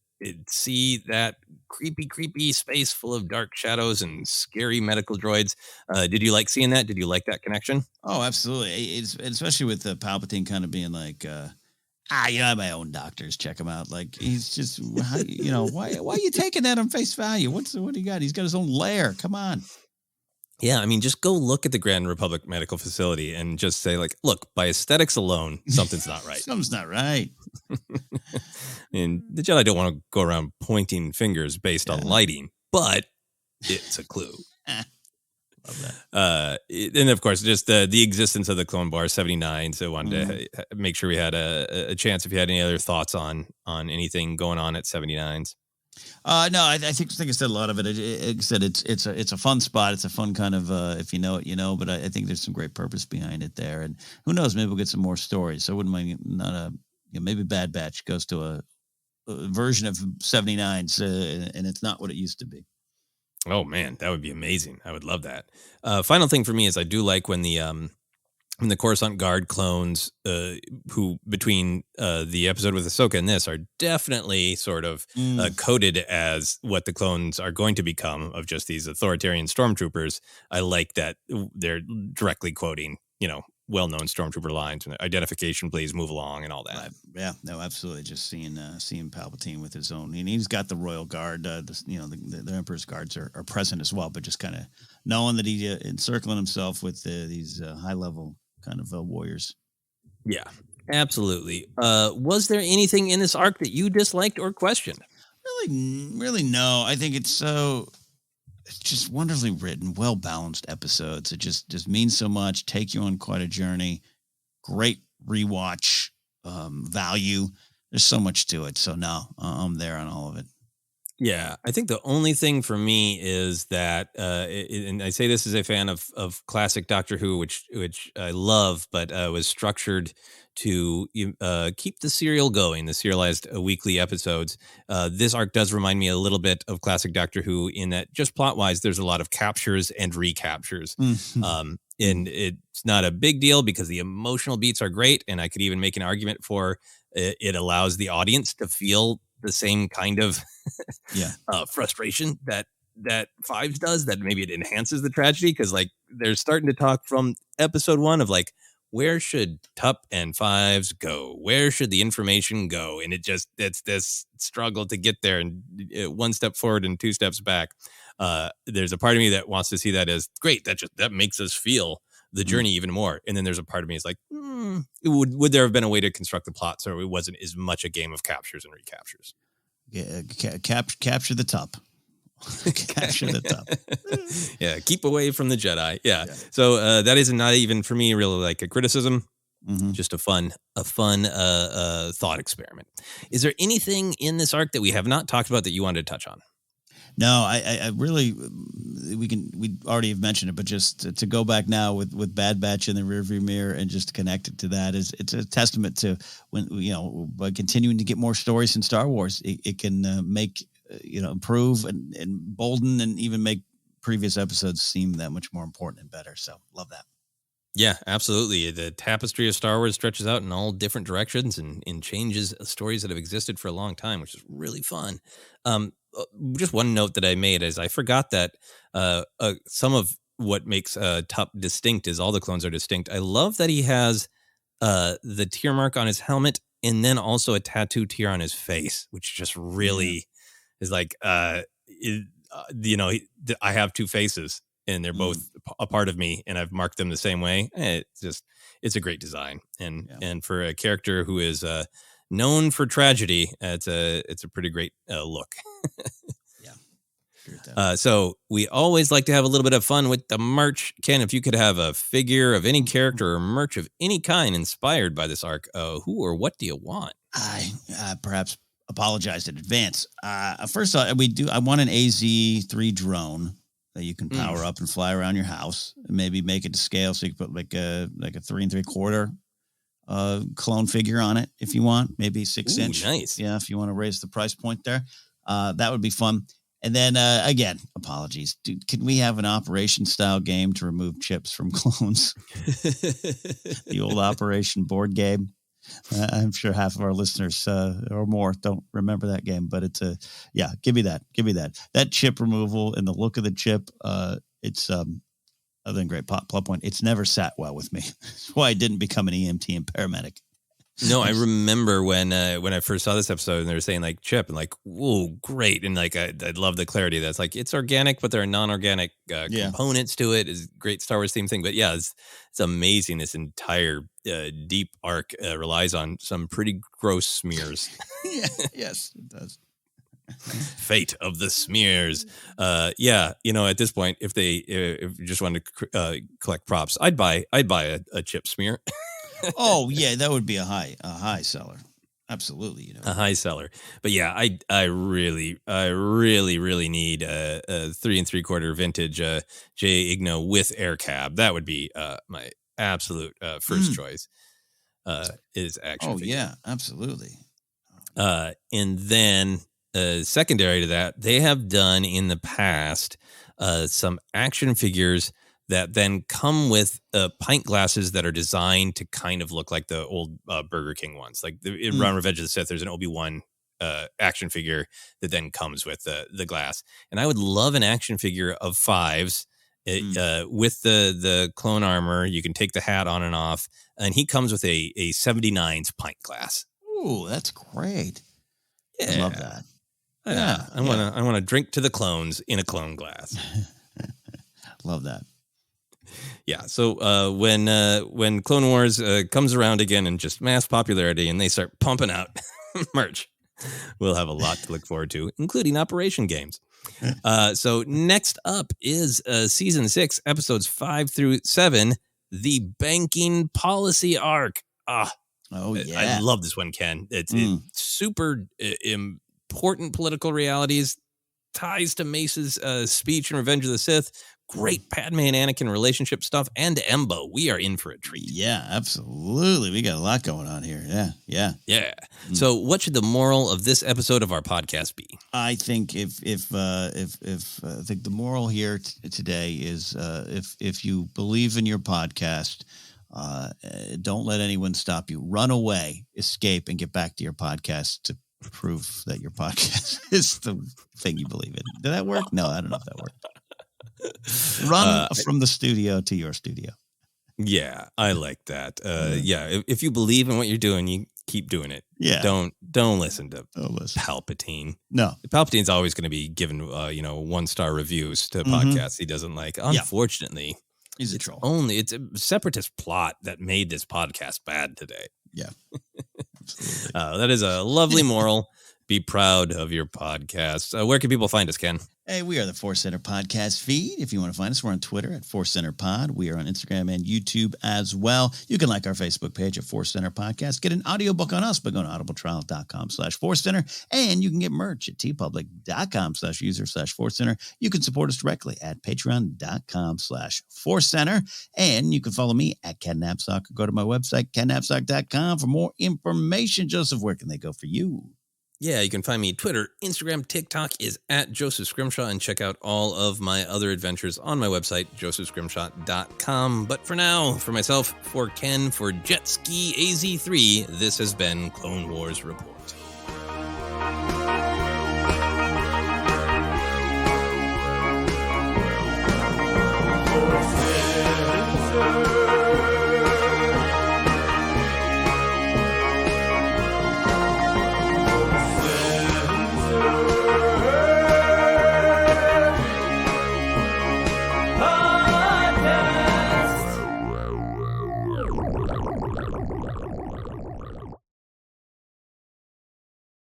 see that creepy space full of dark shadows and scary medical droids. Did you like seeing that? Did you like that connection? Oh, absolutely. It's especially with Palpatine kind of being like, I have my own doctors. Check him out. Like he's just, why are you taking that on face value? What do you got? He's got his own lair. Come on. Yeah, I mean, just go look at the Grand Republic Medical Facility and just say, like, look, by aesthetics alone, something's not right. Something's not right. And the Jedi don't want to go around pointing fingers based on lighting, but it's a clue. Love that. And of course, just the existence of the Clone Wars 79. So I wanted to make sure we had a chance if you had any other thoughts on anything going on at 79s. No, I think I said a lot of it. Like I said, it's a fun spot. It's a fun kind of if you know it, you know. But I think there's some great purpose behind it there, and who knows, maybe we'll get some more stories. So I wouldn't mind maybe Bad Batch goes to a version of 79s, and it's not what it used to be. Oh man, that would be amazing. I would love that. Final thing for me is I do like when the Coruscant Guard clones, who between the episode with Ahsoka and this are definitely sort of coded as what the clones are going to become of just these authoritarian stormtroopers. I like that they're directly quoting, well-known stormtrooper lines, identification, please move along, and all that. Yeah, no, absolutely. Just seeing Palpatine with his own, and he's got the Royal Guard. The Emperor's guards are present as well, but just kind of knowing that he encircling himself with these high-level kind of warriors. Yeah, absolutely. Was there anything in this arc that you disliked or questioned? Really, no. I think it's just wonderfully written, well-balanced episodes. It just means so much, take you on quite a journey. Great rewatch value. There's so much to it. So no, I'm there on all of it. Yeah, I think the only thing for me is that, and I say this as a fan of classic Doctor Who, which I love, but was structured to keep the serial going, the serialized weekly episodes. This arc does remind me a little bit of classic Doctor Who in that just plot-wise, there's a lot of captures and recaptures. Mm-hmm. And it's not a big deal because the emotional beats are great, and I could even make an argument for it allows the audience to feel the same kind of frustration that Fives does, that maybe it enhances the tragedy, because like they're starting to talk from episode 1 of like, where should Tup and Fives go? Where should the information go? And it's this struggle to get there, and one step forward and 2 steps back. There's a part of me that wants to see that as great. That makes us feel the journey even more. And then there's a part of me is like, would there have been a way to construct the plot so it wasn't as much a game of captures and recaptures? Yeah, capture the Tup. Capture the top. Yeah, keep away from the Jedi. Yeah. So that is not even for me really like a criticism. Mm-hmm. Just a fun thought experiment. Is there anything in this arc that we have not talked about that you wanted to touch on? No, I really, we already have mentioned it, but just to go back now with Bad Batch in the rearview mirror and just connect it to that it's a testament to when, by continuing to get more stories in Star Wars, it can make, improve and bolden and even make previous episodes seem that much more important and better. So love that. Yeah, absolutely. The tapestry of Star Wars stretches out in all different directions and changes stories that have existed for a long time, which is really fun. Just one note that I made is I forgot that some of what makes Tup distinct is all the clones are distinct. I love that he has the tear mark on his helmet and then also a tattoo tear on his face, which just really is like, I have two faces. And they're both a part of me, and I've marked them the same way. It's a great design, and for a character who is known for tragedy, it's a pretty great look. So we always like to have a little bit of fun with the merch. Ken, if you could have a figure of any character or merch of any kind inspired by this arc, who or what do you want? I perhaps apologize in advance. First of all, I want an AZ-3 drone that you can power up and fly around your house, and maybe make it to scale so you can put like a 3 3/4 clone figure on it if you want, maybe 6 inch. Nice. Yeah, if you want to raise the price point there, that would be fun. And then again, apologies. Dude, can we have an Operation style game to remove chips from clones? The old Operation board game. I'm sure half of our listeners or more don't remember that game, but it's give me that chip removal and the look of the chip. It's other than great plot point. It's never sat well with me. That's why I didn't become an EMT and paramedic. No, I remember when I first saw this episode and they were saying like chip and like, whoa, great. And like, I love the clarity that's like, it's organic, but there are non-organic components to it. Is great Star Wars theme thing. But yeah, it's amazing. This entire deep arc relies on some pretty gross smears. Yes, it does. Fate of the smears. At this point, if you just wanted to collect props, I'd buy a chip smear. Oh yeah, that would be a high seller. Absolutely, a high seller. But yeah, I really need a 3 3/4 vintage J Igno with air cab. That would be my absolute first choice. Is action. Oh figure. Yeah, absolutely. And then secondary to that, they have done in the past some action figures that then come with pint glasses that are designed to kind of look like the old Burger King ones. Like in Revenge of the Sith, there's an Obi-Wan action figure that then comes with the glass. And I would love an action figure of Fives with the clone armor. You can take the hat on and off. And he comes with a 79's pint glass. Ooh, that's great. Yeah. I love that. I want to drink to the clones in a clone glass. Love that. Yeah, so when Clone Wars comes around again in just mass popularity and they start pumping out merch, we'll have a lot to look forward to, including Operation games. So next up is Season 6, Episodes 5 through 7, the Banking Policy Arc. Oh, yeah. I love this one, Ken. It's super important political realities, ties to Mace's speech in Revenge of the Sith. Great Padme and Anakin relationship stuff, and Embo. We are in for a treat. Yeah, absolutely. We got a lot going on here. Yeah. So, what should the moral of this episode of our podcast be? I think if I think the moral here today is if you believe in your podcast, don't let anyone stop you. Run away, escape, and get back to your podcast to prove that your podcast is the thing you believe in. Did that work? No, I don't know if that worked. Run from the studio to your studio. Yeah, I like that. If you believe in what you're doing, you keep doing it. Yeah. Don't listen to Palpatine. No. Palpatine's always going to be given 1-star reviews to podcasts he doesn't like. Unfortunately, he's a troll. It's a separatist plot that made this podcast bad today. Yeah. Absolutely. That is a lovely moral. Be proud of your podcast. Where can people find us, Ken? Hey, we are the Force Center Podcast feed. If you want to find us, we're on Twitter at Force Center Pod. We are on Instagram and YouTube as well. You can like our Facebook page at Force Center Podcast. Get an audiobook on us by going to audibletrial.com/Force Center. And you can get merch at tpublic.com/user/Force Center. You can support us directly at patreon.com/Force Center. And you can follow me at Catnapsock or go to my website, catnapsock.com for more information. Joseph, where can they go for you? Yeah, you can find me Twitter, Instagram, TikTok is at Joseph Scrimshaw, and check out all of my other adventures on my website, josephscrimshaw.com. But for now, for myself, for Ken, for Jet Ski AZ3, this has been Clone Wars Report.